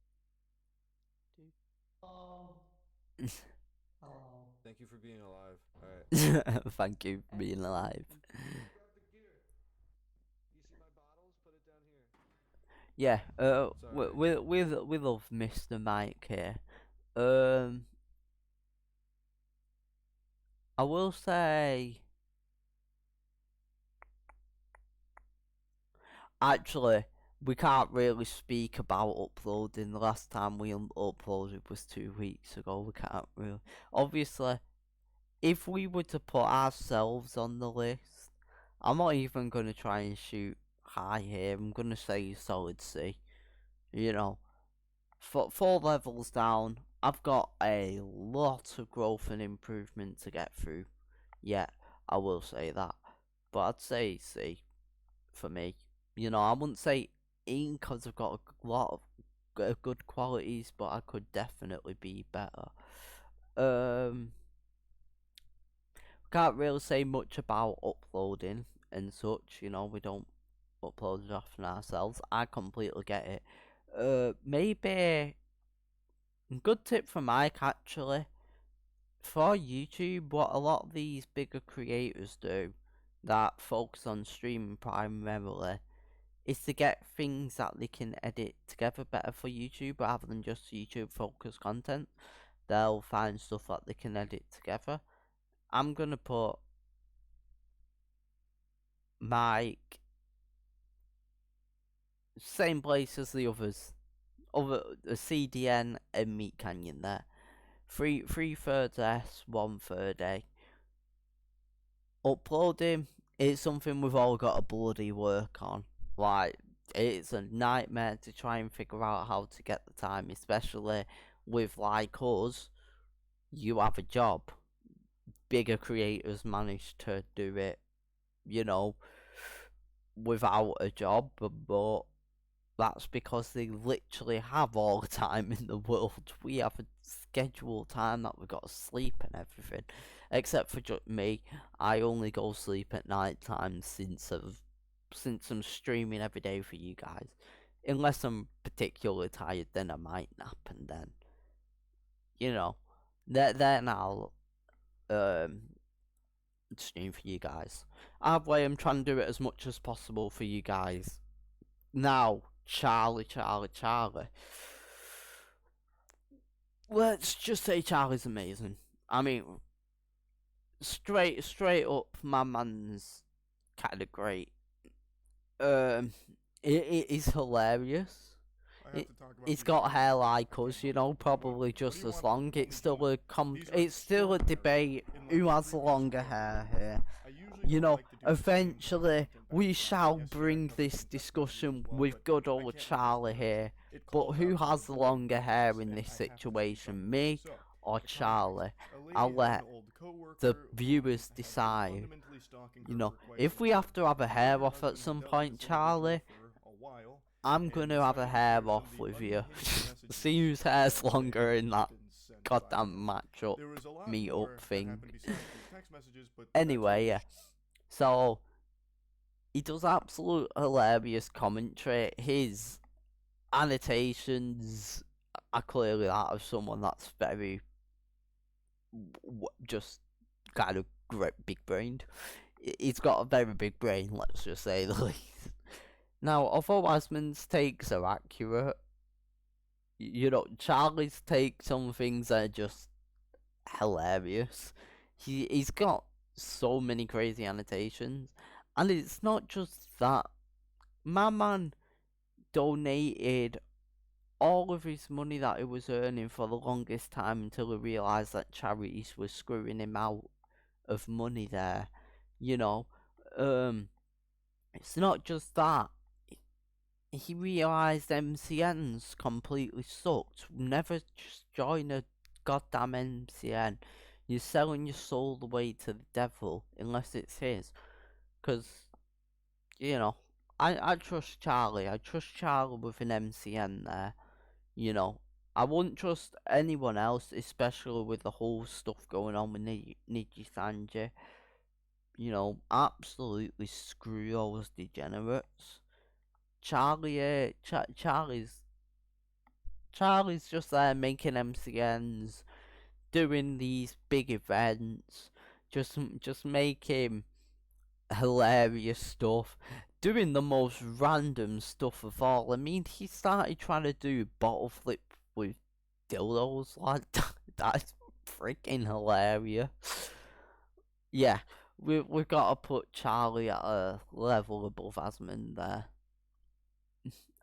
Oh. Oh. Thank you for being alive. Alright. Thank you for being alive. Yeah, we love Mr. Mike here. I will say, actually, we can't really speak about uploading. The last time we uploaded was 2 weeks ago. We can't really. Obviously, if we were to put ourselves on the list, I'm not even going to try and shoot high here. I'm going to say solid C. You know, 4 levels down, I've got a lot of growth and improvement to get through. Yeah, I will say that. But I'd say C for me. You know, I wouldn't say E because I've got a lot of good qualities, but I could definitely be better. Can't really say much about uploading and such, you know, we don't uploaded often ourselves. I completely get it. Maybe good tip for Mike actually. For YouTube, what a lot of these bigger creators do that focus on streaming primarily is to get things that they can edit together better for YouTube rather than just YouTube focused content. They'll find stuff that they can edit together. I'm gonna put Mike same place as the others. CDN and Meat Canyon there. 3/3 S, 1/3 A. Uploading is something we've all got to bloody work on. Like, it's a nightmare to try and figure out how to get the time, especially with, like us, you have a job. Bigger creators manage to do it, you know, without a job, but that's because they literally have all the time in the world. We have a scheduled time that we've got to sleep and everything. Except for me, I only go sleep at night time since I'm streaming every day for you guys. Unless I'm particularly tired, then I might nap and then, you know, then I'll stream for you guys. Either way, I'm trying to do it as much as possible for you guys. Now, Charlie. Let's just say Charlie's amazing. I mean, straight up, my man's kind of great. It is hilarious. He's got hair like us, you know, probably just as long. It's still a debate who has the longer hair here. You know, eventually we shall bring this discussion with good old Charlie here. But who has the longer hair in this situation, me or Charlie? I'll let the viewers decide. You know, if we have to have a hair off at some point, Charlie, I'm gonna have a hair off with you. See whose hair's longer in that goddamn matchup, meet-up thing. Anyway, yeah. So, he does absolute hilarious commentary. His annotations are clearly that of someone that's very, just kind of great big brained. He's got a very big brain, let's just say the least. Now, although Asmund's takes are accurate, you know, Charlie's takes on things are just hilarious. He's got so many crazy annotations, and it's not just that. My man donated all of his money that he was earning for the longest time until he realised that charities were screwing him out of money there. You know, it's not just that. He realised MCNs completely sucked. Never just join a goddamn MCN. You're selling your soul away to the devil, unless it's his. Because, you know, I trust Charlie. I trust Charlie with an MCN there. You know, I wouldn't trust anyone else, especially with the whole stuff going on with Niji Sanji. You know, absolutely screw those degenerates. Charlie's just there making MCNs, doing these big events, just making hilarious stuff, doing the most random stuff of all. I mean, he started trying to do bottle flip with dildos, like that's freaking hilarious. Yeah, we've got to put Charlie at a level above Asmund there.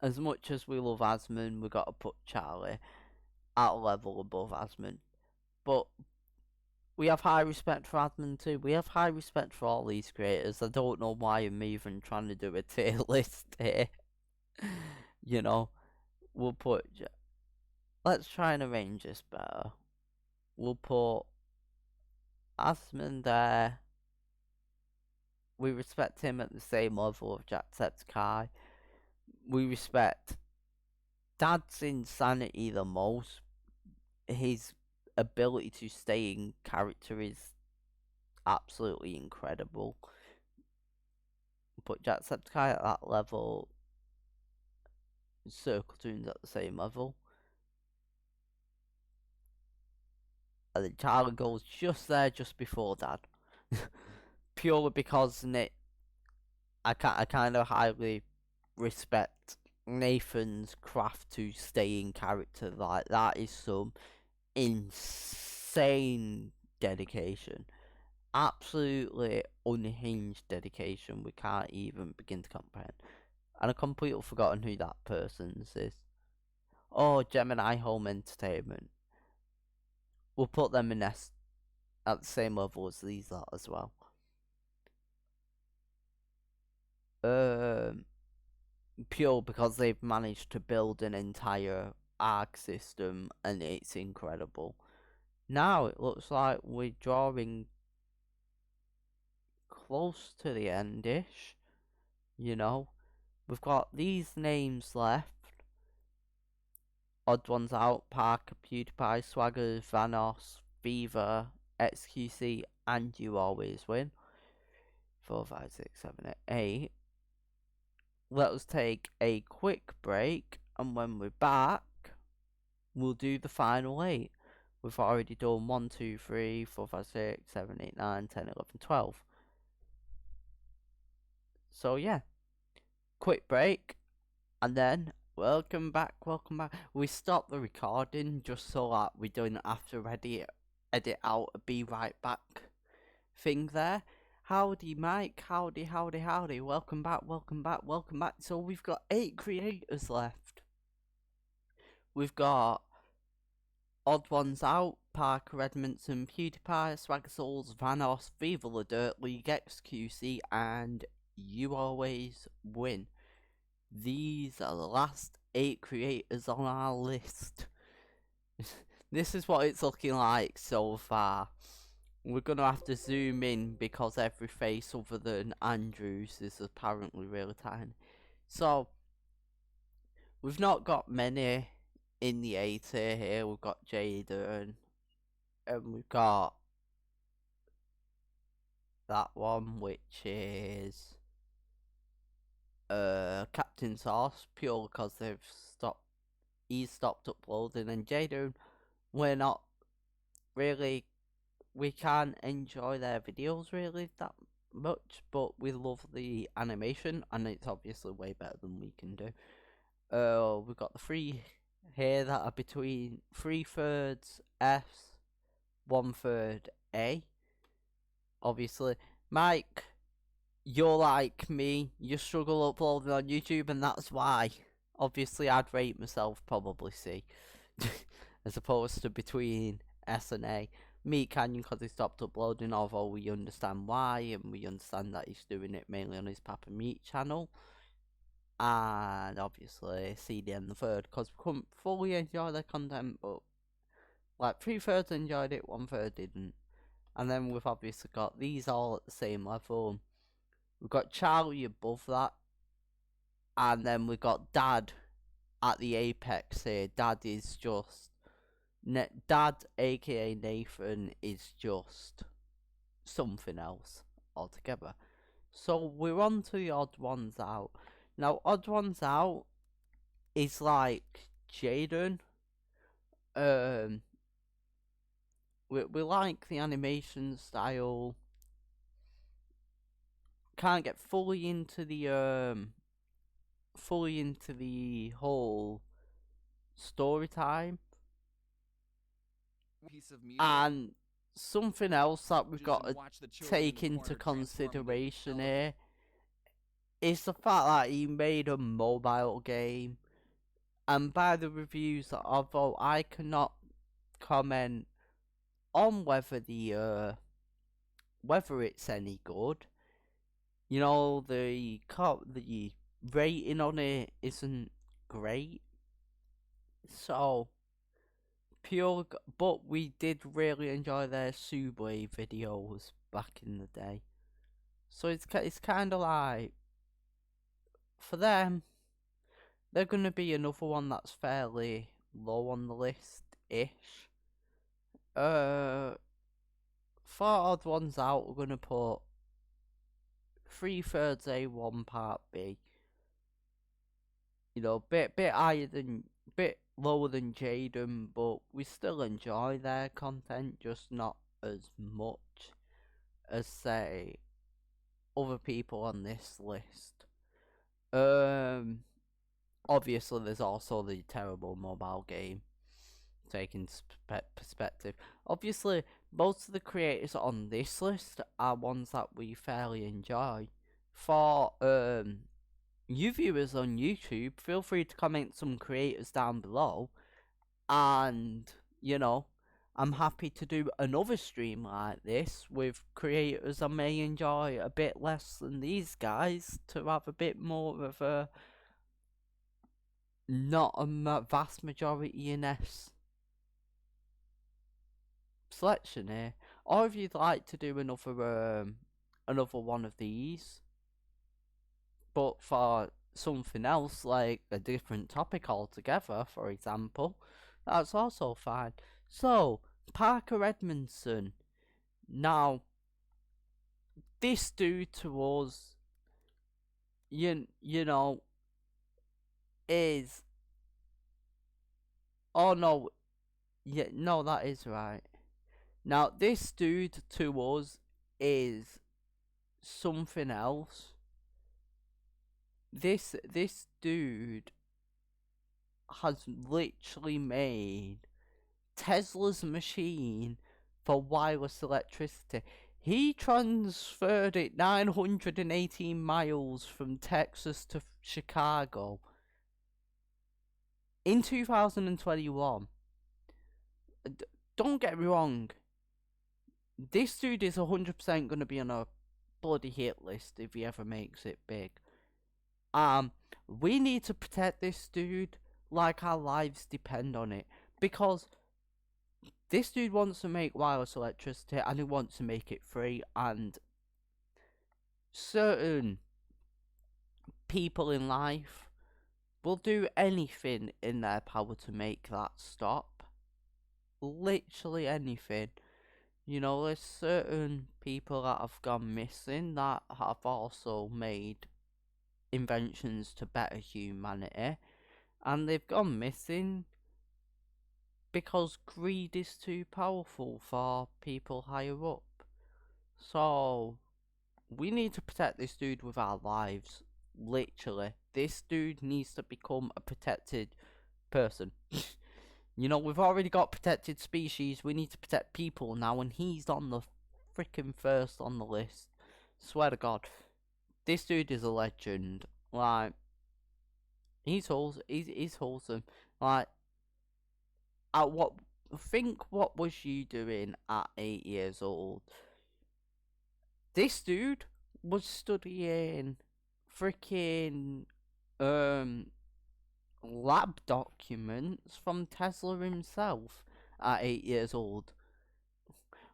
As much as we love Asmund, we've got to put Charlie at a level above Asmund. But we have high respect for Asmund too. We have high respect for all these creators. I don't know why I'm even trying to do a tier list here. You know, we'll put... Let's try and arrange this better. We'll put Asmund there. We respect him at the same level of Jacksepticeye. We respect Dad's insanity the most. His ability to stay in character is absolutely incredible. But Jacksepticeye at that level, Circle Toon's at the same level. And then Charlie goes just there, just before Dad. Purely because I kind of highly respect Nathan's craft to stay in character. Like, that is some insane dedication. Absolutely unhinged dedication. We can't even begin to comprehend. And I completely forgotten who that person's is. Oh, Gemini Home Entertainment. We'll put them in at the same level as these lot as well. Pure because they've managed to build an entire arc system and it's incredible. Now it looks like we're drawing close to the end-ish. You know, we've got these names left. Odd Ones Out, Parker, PewDiePie, Swagger, Vanos, Fever, XQC, and You Always Win. 4, 5, 6, 7, 8. Let us take a quick break, and when we're back, we'll do the final 8. We've already done 1, 2, 3, 4, 5, 6, 7, 8, 9, 10, 11, 12. So yeah, quick break, and then welcome back. We stopped the recording just so that we don't have to edit out a be right back thing there. Howdy Mike, howdy. Welcome back. So we've got 8 creators left. We've got Odd Ones Out, Parker Edmondson, PewDiePie, Swagger Souls, Vanos, Viva La Dirt League, XQC, and You Always Win. These are the last 8 creators on our list. This is what it's looking like so far. We're gonna have to zoom in because every face other than Andrew's is apparently really tiny. So, we've not got many in the A tier here. We've got Jaden, and we've got that one, which is Captain Sauce, pure because he's stopped uploading, and Jaden, we can't enjoy their videos really that much, but we love the animation, and it's obviously way better than we can do. We've got the 3 here that are between 3/3 S, 1/3 A. Obviously, Mike, you're like me, you struggle uploading on YouTube, and that's why. Obviously, I'd rate myself probably C, as opposed to between S and A. Meat Canyon because he stopped uploading, although we understand why, and we understand that he's doing it mainly on his Papa Meat channel. And obviously CD and the third because we couldn't fully enjoy their content, but like 3/3 enjoyed it, 1/3 didn't. And then we've obviously got these all at the same level. We've got Charlie above that, and then we've got Dad at the apex here. Dad is just Dad, aka Nathan, is just something else altogether. So we're on to the Odd Ones Out. Now, Odd Ones Out is like Jaden. We like the animation style. Can't get fully into the whole story time. Piece of media. And something else that we've got to take into consideration here is the fact that he made a mobile game, and by the reviews, although I cannot comment on whether it's any good, you know, the rating on it isn't great. So but we did really enjoy their Subway videos back in the day. So it's kind of like, for them, they're gonna be another one that's fairly low on the list-ish. For Odd Ones Out, we're gonna put 3/3 A, 1 part B. You know, bit lower than Jaden, but we still enjoy their content, just not as much as, say, other people on this list. Obviously there's also the terrible mobile game taking perspective. Obviously, most of the creators on this list are ones that we fairly enjoy. For you viewers on YouTube, feel free to comment some creators down below, and you know, I'm happy to do another stream like this with creators I may enjoy a bit less than these guys, to have a bit more of a not a vast majority in S selection here. Or if you'd like to do another one of these, but for something else, like a different topic altogether, for example, that's also fine. So, Parker Edmondson. Now, this dude to us, you know, is... Oh no, yeah, no, that is right. Now, this dude to us is something else. This dude has literally made Tesla's machine for wireless electricity. He transferred it 918 miles from Texas to Chicago in 2021. Don't get me wrong, this dude is 100% going to be on a bloody hit list if he ever makes it big. We need to protect this dude like our lives depend on it, because this dude wants to make wireless electricity and he wants to make it free, and certain people in life will do anything in their power to make that stop. Literally anything. You know, there's certain people that have gone missing that have also made inventions to better humanity, and they've gone missing because greed is too powerful for people higher up. So, we need to protect this dude with our lives. Literally. This dude needs to become a protected person. You know, we've already got protected species, we need to protect people now, and he's on the freaking first on the list. Swear to God. This dude is a legend. Like, he's wholesome. Like, what was you doing at 8 years old? This dude was studying freaking lab documents from Tesla himself at 8 years old.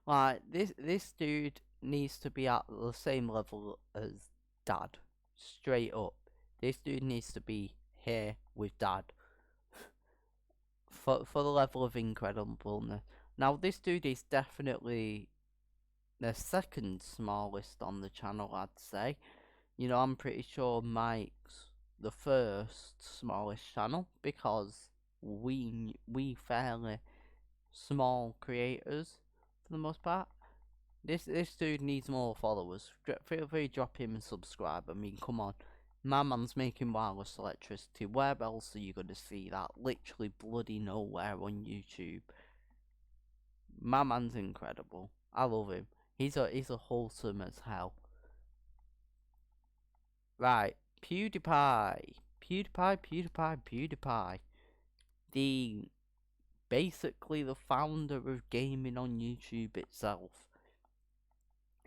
Like, this dude needs to be at the same level as Dad. Straight up. This dude needs to be here with Dad. For the level of incredibleness. Now, this dude is definitely the second smallest on the channel, I'd say. You know, I'm pretty sure Mike's the first smallest channel, because we fairly small creators for the most part. This dude needs more followers. Feel free to drop him and subscribe. I mean, come on. My man's making wireless electricity. Where else are you going to see that? Literally bloody nowhere on YouTube. My man's incredible. I love him. He's a wholesome as hell. Right. PewDiePie. PewDiePie. Basically the founder of gaming on YouTube itself.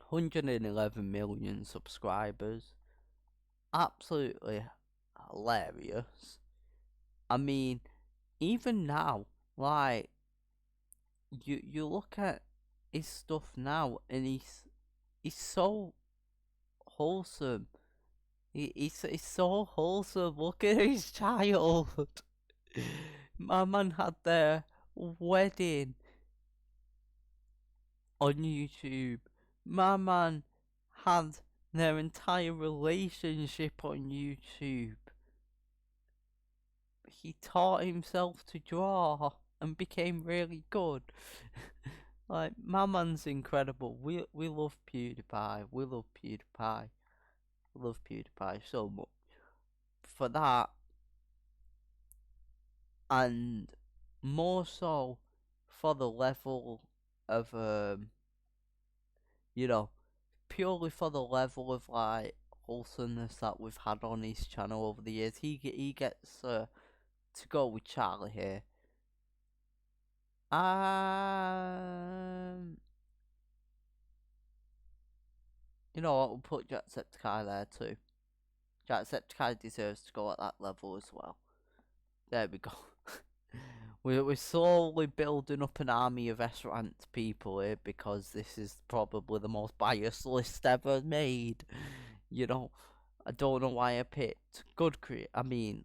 111 million subscribers. Absolutely hilarious. I mean, even now, like, you look at his stuff now, and he's so wholesome. He's so wholesome. Look at his child. My man had their wedding on YouTube. My man had their entire relationship on YouTube. He taught himself to draw and became really good. Like, my man's incredible. We love PewDiePie. We love PewDiePie. We love PewDiePie so much. For that, and more so for the level of, you know, purely for the level of, like, wholesomeness that we've had on his channel over the years. He gets to go with Charlie here. You know what, we'll put Jacksepticeye there too. Jacksepticeye deserves to go at that level as well. There we go. We're slowly building up an army of S-ranked people here, because this is probably the most biased list ever made. You know, I don't know why I picked good create. I mean,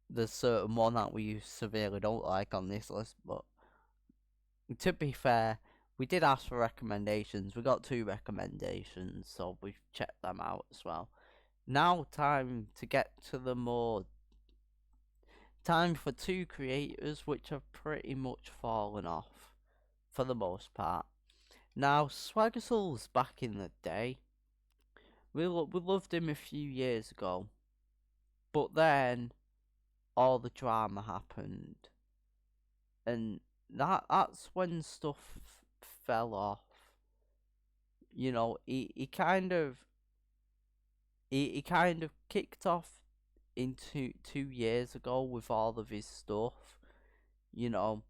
there's certain one that we severely don't like on this list, but to be fair, we did ask for recommendations. We got 2 recommendations, so we've checked them out as well. Now time to get to the more... Time for 2 creators which have pretty much fallen off, for the most part. Now, Swaggersal's back in the day. We loved him a few years ago. But then, all the drama happened. And that's when stuff fell off. You know, he kind of kicked off into 2 years ago with all of his stuff, you know.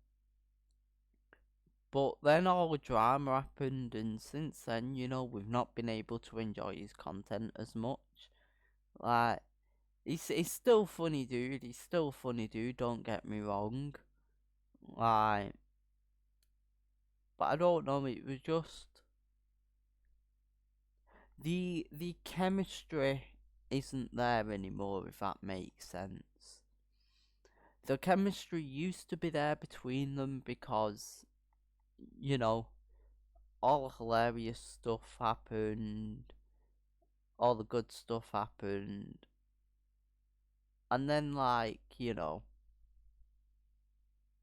But then all the drama happened, and since then, you know, we've not been able to enjoy his content as much. Like, he's still funny, dude. He's still funny, dude. Don't get me wrong. Like, but I don't know. It was just the chemistry isn't there anymore, if that makes sense. The chemistry used to be there between them because, you know, all the hilarious stuff happened, all the good stuff happened, and then, like, you know,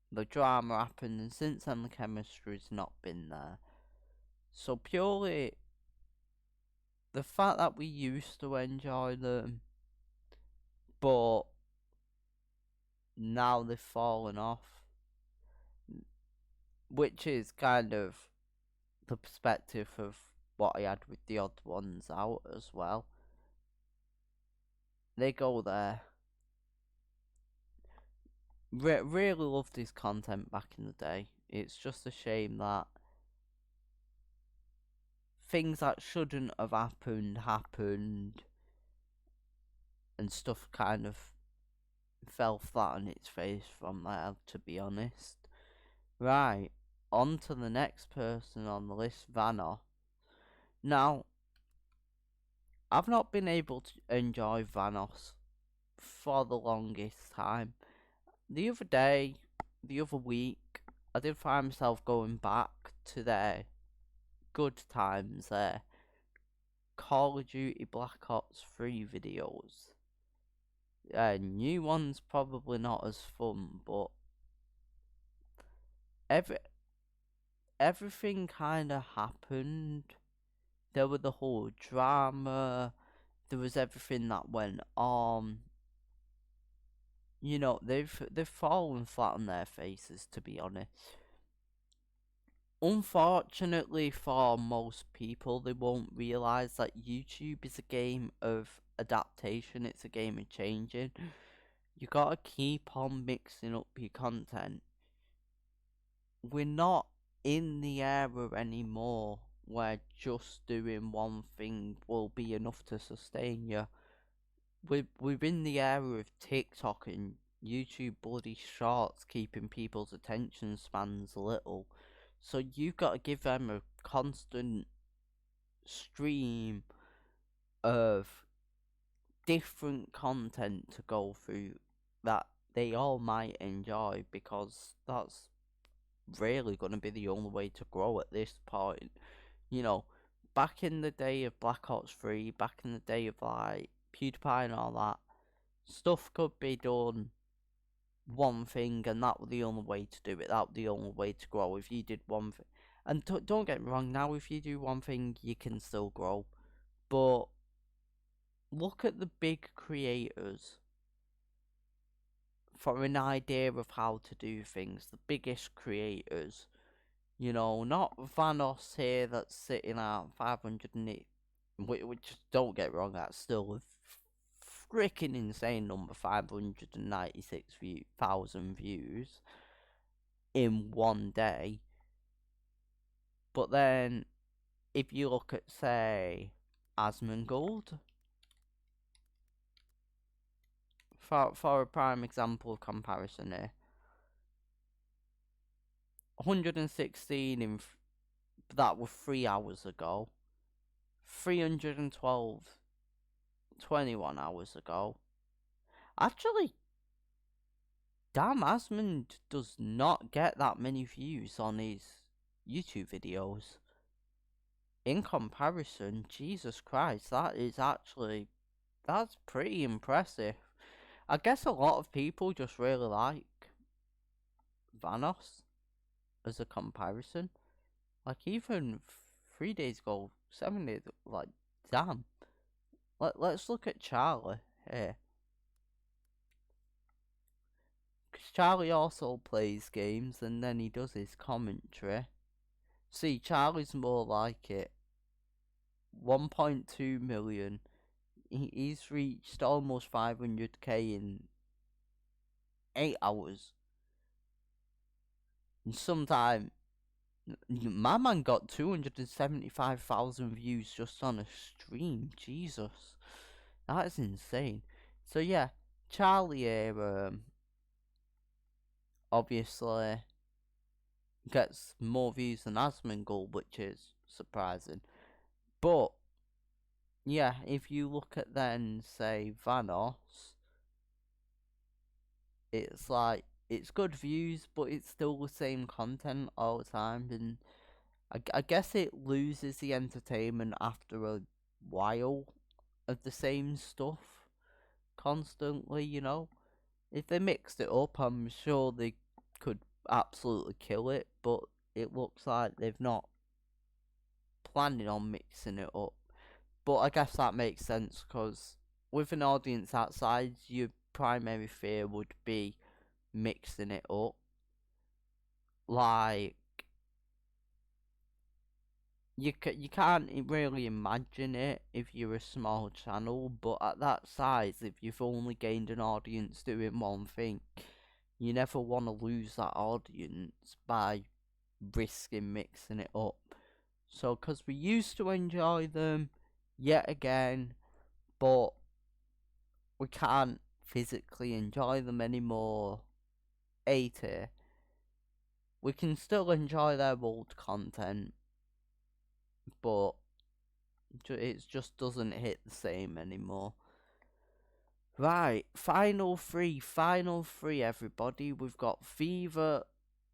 the drama happened, and since then the chemistry's not been there. So purely the fact that we used to enjoy them, but now they've fallen off, which is kind of the perspective of what I had with the odd ones out as well. They go there. Really loved his content back in the day. It's just a shame that things that shouldn't have happened, and stuff kind of fell flat on its face from there, to be honest. Right, on to the next person on the list, Vano. Now, I've not been able to enjoy Vanos for the longest time. The other week, I did find myself going back to their good times there. Call of Duty Black Ops 3 videos. New ones probably not as fun, but everything kind of happened. There were the whole drama. There was everything that went on. You know, they've fallen flat on their faces, to be honest. Unfortunately for most people, they won't realise that YouTube is a game of adaptation. It's a game of changing. You gotta keep on mixing up your content. We're not in the era anymore where just doing one thing will be enough to sustain you. We're in the era of TikTok and YouTube bloody shorts keeping people's attention spans little. So you've got to give them a constant stream of different content to go through that they all might enjoy, because that's really going to be the only way to grow at this point. You know, back in the day of Black Ops 3, back in the day of like PewDiePie and all that, stuff could be done one thing, and that was the only way to do it. That was the only way to grow. If you did one thing, and don't get me wrong, now if you do one thing, you can still grow. But look at the big creators for an idea of how to do things. The biggest creators, you know, not Vanos here that's sitting at 508, which don't get me wrong, that's still a freaking insane number, 596,000 views in one day. But then, if you look at, say, Asmongold, for a prime example of comparison here, 116 in that was 3 hours ago, 312 21 hours ago. Actually, damn, Asmund does not get that many views on his YouTube videos. In comparison, Jesus Christ, that's pretty impressive. I guess a lot of people just really like Vanos as a comparison. Like, even 3 days ago, 7 days, like, damn. Let's look at Charlie here. Because Charlie also plays games, and then he does his commentary. See, Charlie's more like it. 1.2 million. He's reached almost 500k in 8 hours. And sometime, my man got 275,000 views just on a stream. Jesus, that is insane. So yeah, Charlie here, obviously gets more views than Asmongold, which is surprising. But yeah, if you look at then, say, Vanos, it's like, it's good views, but it's still the same content all the time, and I guess it loses the entertainment after a while of the same stuff constantly, you know. If they mixed it up, I'm sure they could absolutely kill it, but it looks like they've not planning on mixing it up. But I guess that makes sense, because with an audience that size, your primary fear would be mixing it up. Like, you can't really imagine it if you're a small channel, but at that size, if you've only gained an audience doing one thing, you never want to lose that audience by risking mixing it up. So, because we used to enjoy them, yet again, but we can't physically enjoy them anymore. A-tier. We can still enjoy their old content, but it just doesn't hit the same anymore. Right, final three, everybody. We've got Viva.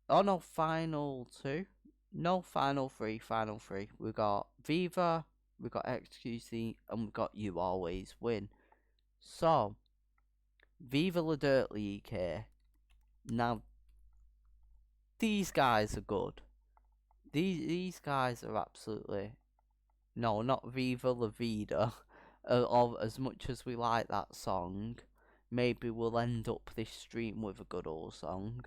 Oh no, final two. No, final three. We've got Viva, we've got XQC, and we've got You Always Win. So, Viva La Dirt League here. Now, these guys are good. These guys are absolutely... No, not Viva La Vida. As much as we like that song, maybe we'll end up this stream with a good old song.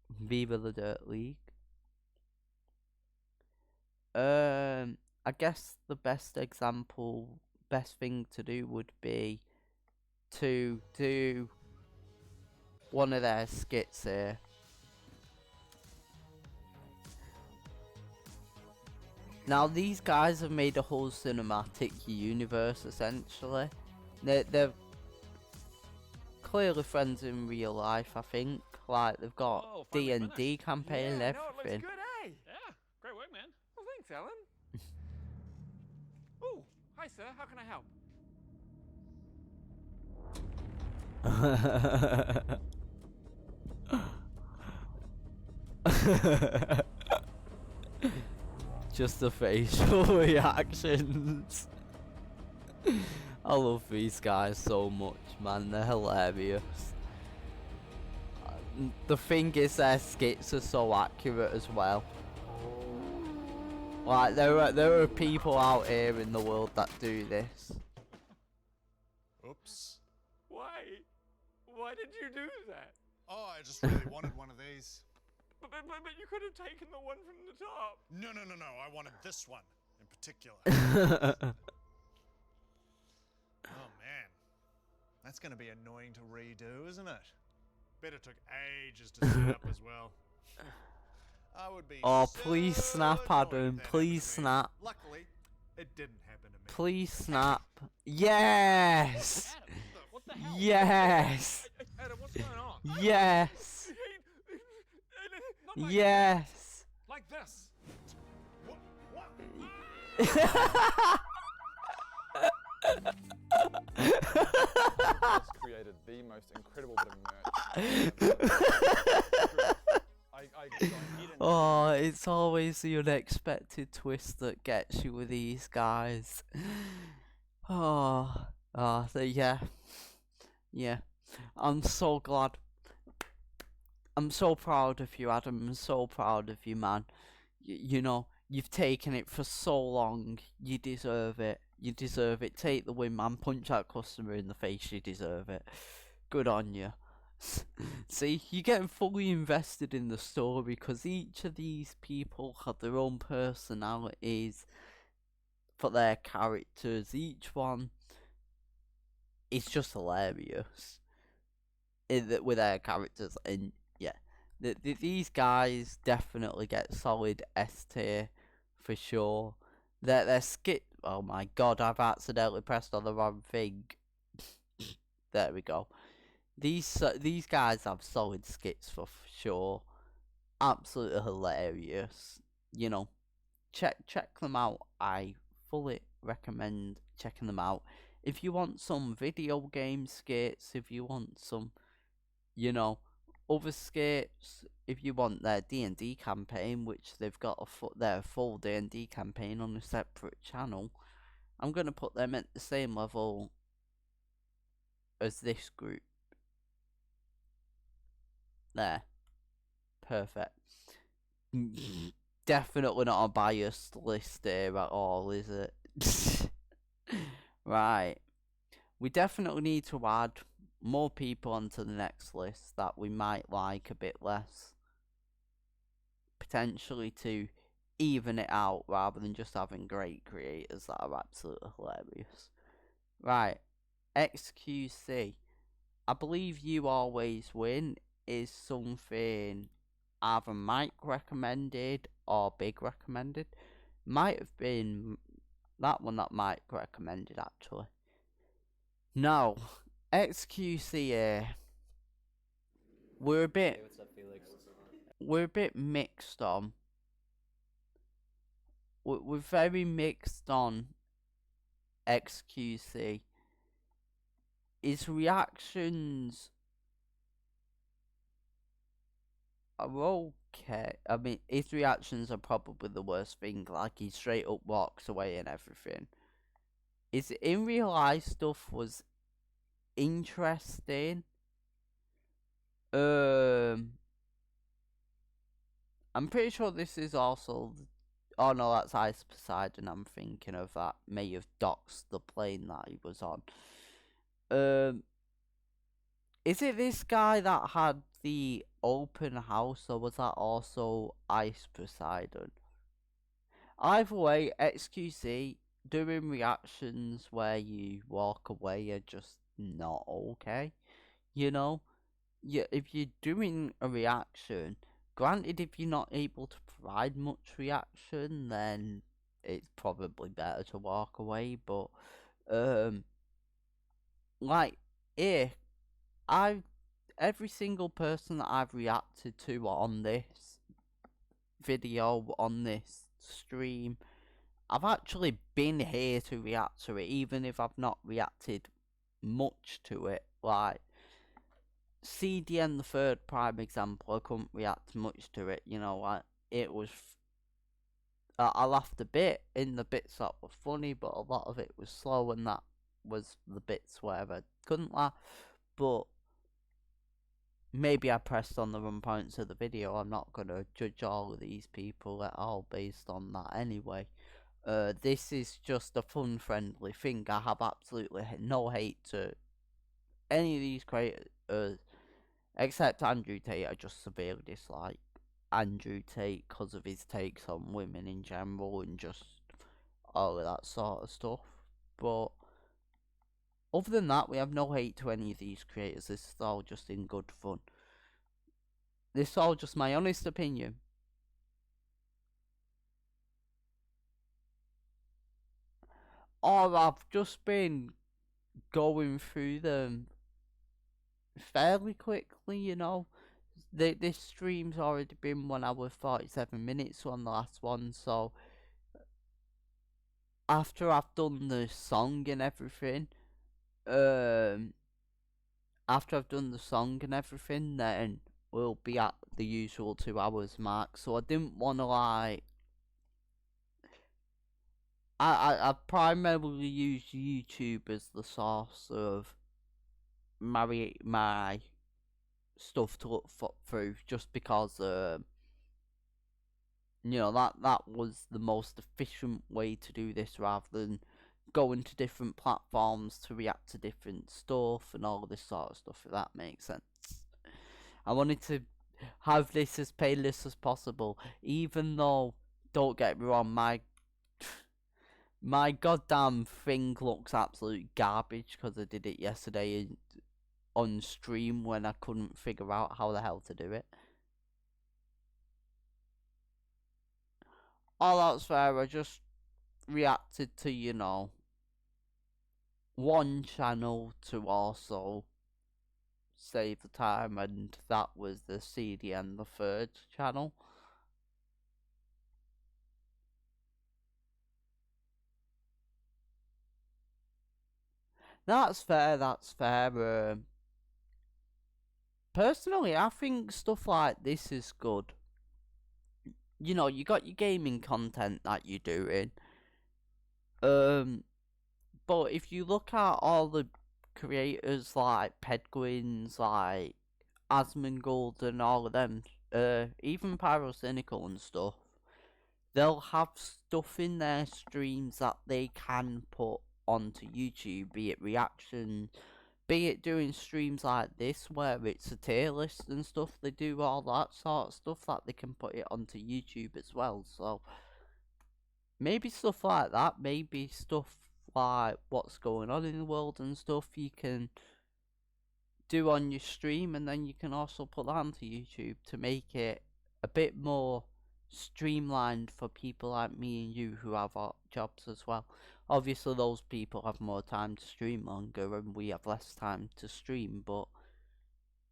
Viva La Dirt League. I guess the best thing to do would be to do one of their skits here. Now, these guys have made a whole cinematic universe, essentially. They're clearly friends in real life, I think. Like, they've got D&D campaign and everything. No, it looks good, eh? Yeah, great work, man. Well, thanks, Alan. Oh, hi, sir. How can I help? just the facial reactions. I love these guys so much, man. They're hilarious. The thing is, their skits are so accurate as well. Like, there are people out here in the world that do this. Oops. Why? Why did you do that? Oh, I just really wanted one of these. But you could have taken the one from the top. No. I wanted this one in particular. Oh, man. That's going to be annoying to redo, isn't it? Bet it took ages to set up as well. I would be Oh, so please snap, annoyed Adam. if that Please happened to me. snap. Luckily, it didn't happen to me. Please snap. Yes! Adam, what the hell? Yes! Adam, what's going on? Yes! Not like Yes! Like this. Has created the most incredible bit of merch. Oh, it's always the unexpected twist that gets you with these guys. Yeah. I'm so glad. I'm so proud of you, Adam. I'm so proud of you, man. You know, you've taken it for so long. You deserve it. You deserve it. Take the win, man. Punch that customer in the face. You deserve it. Good on you. See, you're getting fully invested in the story because each of these people have their own personalities for their characters. Each one is just hilarious with their characters, and yeah, these guys definitely get solid S tier for sure. Their skit. Oh my god, I've accidentally pressed on the wrong thing. There we go. These guys have solid skits for sure. Absolutely hilarious. You know, check them out. I fully recommend checking them out. If you want some video game skits, if you want some, you know, other skits, if you want their D&D campaign, which they've got their full D&D campaign on a separate channel, I'm gonna put them at the same level as this group. There. Perfect. Definitely not a biased list here at all, is it? Right. We definitely need to add more people onto the next list that we might like a bit less. Potentially to even it out rather than just having great creators that are absolutely hilarious. Right. XQC. I believe you always win is something either Mike recommended or Big recommended. Might have been that one that Mike recommended actually. No, XQC here. We're a bit mixed on. We're very mixed on XQC. His reactions are okay. I mean, his reactions are probably the worst thing. Like, he straight up walks away and everything. His in real life stuff was interesting. I'm pretty sure this is also. Oh no, that's Ice Poseidon. I'm thinking of that. May have doxed the plane that he was on. Is it this guy that had the open house, or was that also Ice Poseidon? Either way, XQC, doing reactions where you walk away are just not okay. You know? If you're doing a reaction, granted if you're not able to provide much reaction, then it's probably better to walk away, but, like, every single person that I've reacted to on this video, on this stream, I've actually been here to react to it, even if I've not reacted much to it. Like, CDN, the third prime example, I couldn't react much to it, you know, like, it was I laughed a bit in the bits that were funny, but a lot of it was slow, and that was the bits where I couldn't laugh. But maybe I pressed on the wrong points of the video. I'm not gonna judge all of these people at all based on that anyway. This is just a fun, friendly thing. I have absolutely no hate to any of these creators, except Andrew Tate. I just severely dislike Andrew Tate because of his takes on women in general and just all of that sort of stuff. But other than that, we have no hate to any of these creators. This is all just in good fun. This is all just my honest opinion. Or I've just been going through them fairly quickly, you know. This stream's already been 1 hour 47 minutes on the last one, so after I've done the song and everything, then we'll be at the usual 2 hours mark. So I didn't want to like, I primarily use YouTube as the source of my stuff to look through, just because you know, that was the most efficient way to do this, rather than going to different platforms to react to different stuff and all of this sort of stuff, if that makes sense. I wanted to have this as painless as possible, even though, don't get me wrong, my goddamn thing looks absolute garbage because I did it yesterday on stream when I couldn't figure out how the hell to do it. All that's fair, I just reacted to, you know, one channel to also save the time, and that was the CD and the third channel. That's fair, that's fair. Personally, I think stuff like this is good. You know, you got your gaming content that you're doing. But if you look at all the creators like Pedguins, like Asmongold and all of them, even Pyrocynical and stuff, they'll have stuff in their streams that they can put onto YouTube, be it reaction, be it doing streams like this where it's a tier list and stuff. They do all that sort of stuff that they can put it onto YouTube as well. So maybe stuff like that, maybe stuff like what's going on in the world and stuff you can do on your stream, and then you can also put that onto YouTube to make it a bit more streamlined for people like me and you who have our jobs as well. Obviously those people have more time to stream longer and we have less time to stream, but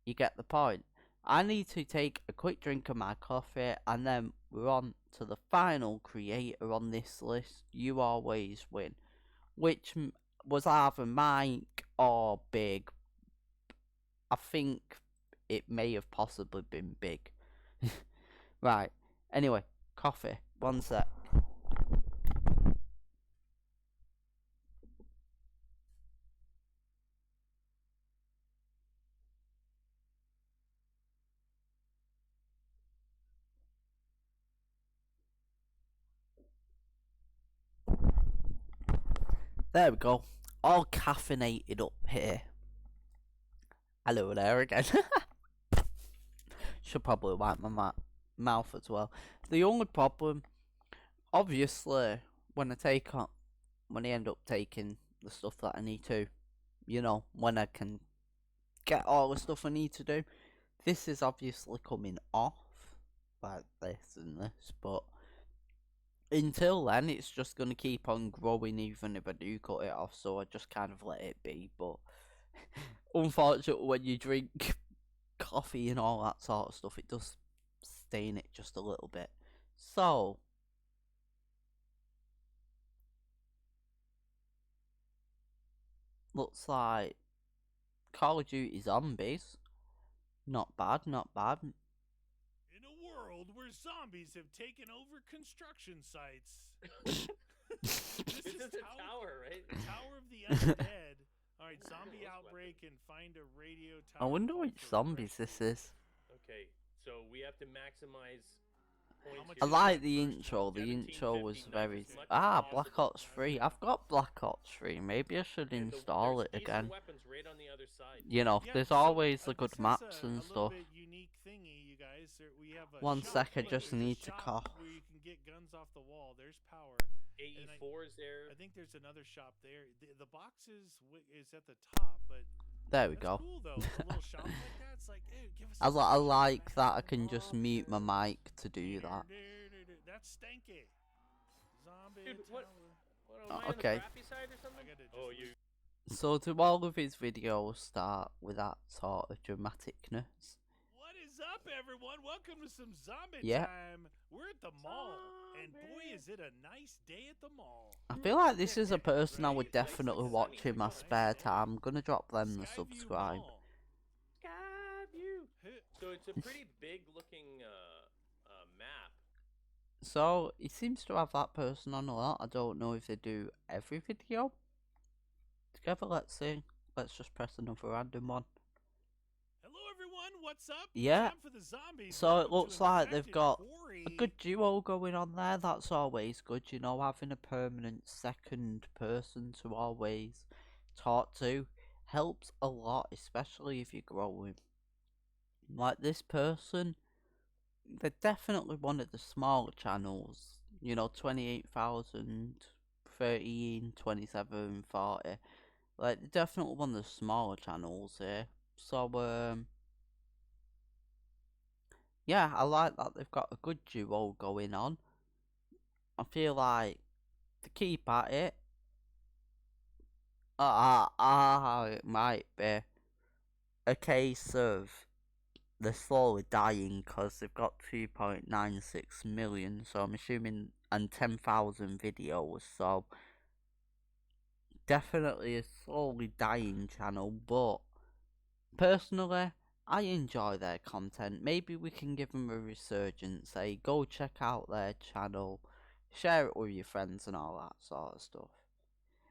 you get the point. I need to take a quick drink of my coffee, and then we're on to the final creator on this list, You Always Win, which was either Mike or Big. I think it may have possibly been Big. Right, anyway, coffee, one sec. There we go, all caffeinated up here. Hello there again. Should probably wipe my mouth as well. The only problem, obviously, when I end up taking the stuff that I need to, you know, when I can get all the stuff I need to do, this is obviously coming off, like this and this, but until then, it's just going to keep on growing even if I do cut it off, so I just kind of let it be. But unfortunately, when you drink coffee and all that sort of stuff, it does stain it just a little bit. So looks like Call of Duty Zombies. Not bad, not bad. In a world world where zombies have taken over construction sites. This is a tower, right? Tower of the Undead. Alright, zombie outbreak and find a radio I tower. wonder which zombies this is. Okay, so we have to maximize points. I like the intro. The intro was very... Black Ops 3. I've got Black Ops 3. Maybe I should install it again. Right on the other side. You know, there's always the good maps and stuff. Unique thingy, you guys. We have a 1 sec, I just there's a need to shop cough. where you can get guns off the wall. There's power. AE4 is there. I think there's another shop there. The box is at the top, but There we that's go. cool though. A little shop like that. It's like, hey, give us. I like that I can just mute my mic to do that. That's stanky. Zombie Dude, tower. what am I on the Okay. crappy side or something? Oh, you. So do all of his videos start with that sort of dramaticness? What is up, everyone? Welcome to some zombie Yeah. time. We're at the mall, and boy, is it a nice day at the mall. I feel like this is a person I would definitely watch in my spare time. I'm gonna drop them the subscribe. God, you. So it's a pretty big looking map. So he seems to have that person on a lot. I don't know if they do every video together. Let's see. Let's just press another random one. Hello, everyone. What's up? Yeah. Time for the zombies. So it looks like they've got a good duo going on there. That's always good, you know, having a permanent second person to always talk to helps a lot, especially if you're growing. Like this person, they're definitely one of the smaller channels, you know, 28,000, 13, 27, 40. Like, they're definitely one of the smaller channels here. So, yeah, I like that they've got a good duo going on. I feel like to keep at it, it might be a case of they're slowly dying because they've got 2.96 million, so I'm assuming, and 10,000 videos, so definitely a slowly dying channel, but personally, I enjoy their content. Maybe we can give them a resurgence, go check out their channel, share it with your friends and all that sort of stuff.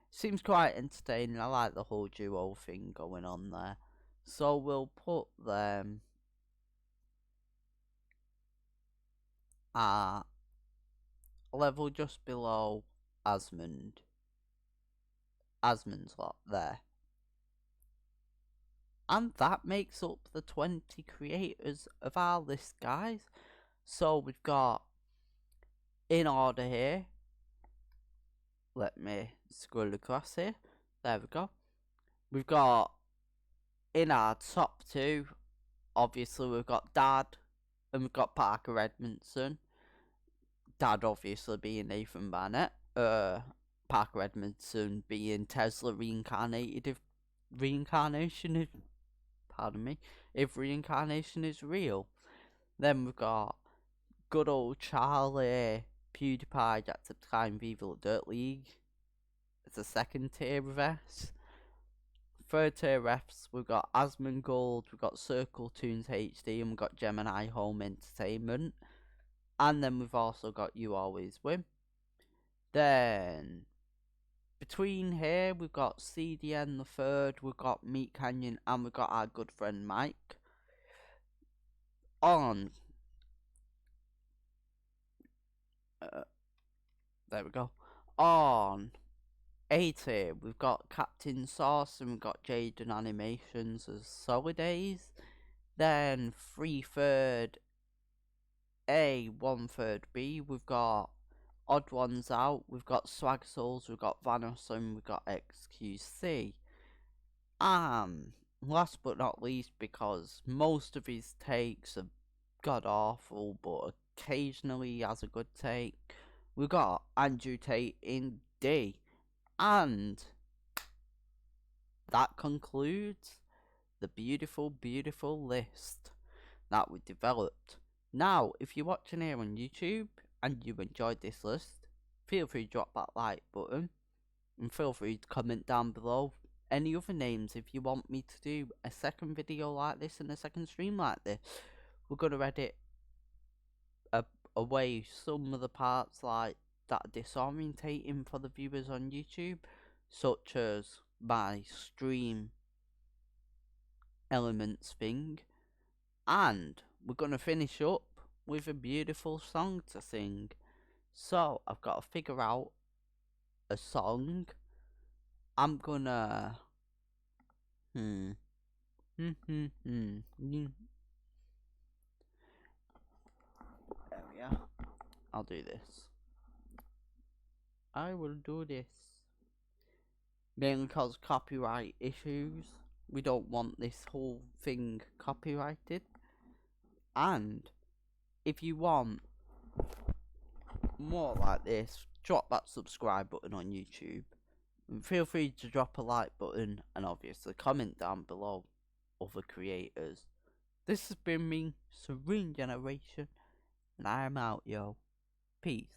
Seems quite entertaining. I like the whole duo thing going on there. So we'll put them at level just below Asmund. Asmund's lot there. And that makes up the 20 creators of our list, guys. So we've got, in order here, let me scroll across here. There we go. We've got, in our top 2, obviously we've got Dad, and we've got Parker Edmondson. Dad obviously being Nathan Barnett. Parker Edmondson being Tesla reincarnated if reincarnation is... Pardon me. If reincarnation is real. Then we've got good old Charlie, PewDiePie, Jacksepticeye, Viva La Dirt League. It's a second tier of S. Third tier Fs, we've got Asmongold, we've got Circle Tunes HD, and we've got Gemini Home Entertainment. And then we've also got You Always Win. Then, between here, we've got CDN the third, we've got Meat Canyon, and we've got our good friend Mike. On... there we go. On A tier, we've got Captain Sauce, and we've got Jaden Animations as Solidays. Then 3/3 A, 1/3 B, we've got Odd Ones Out, we've got Swag Souls, we've got Vanos, and we've got XQC. Last but not least, because most of his takes are god awful, but occasionally he has a good take, we've got Andrew Tate in D. And that concludes the beautiful, beautiful list that we developed. Now, if you're watching here on YouTube and you enjoyed this list, feel free to drop that like button and feel free to comment down below any other names if you want me to do a second video like this and a second stream like this. We're going to edit away some of the parts like that are disorientating for the viewers on YouTube, such as my stream elements thing, and we're gonna finish up with a beautiful song to sing. So I've got to figure out a song. I'm gonna there we are. I'll do this. I will do this. Mainly because copyright issues. We don't want this whole thing copyrighted. And if you want more like this, drop that subscribe button on YouTube. And feel free to drop a like button and obviously comment down below other creators. This has been me, Serene Generation, and I am out, yo. Peace.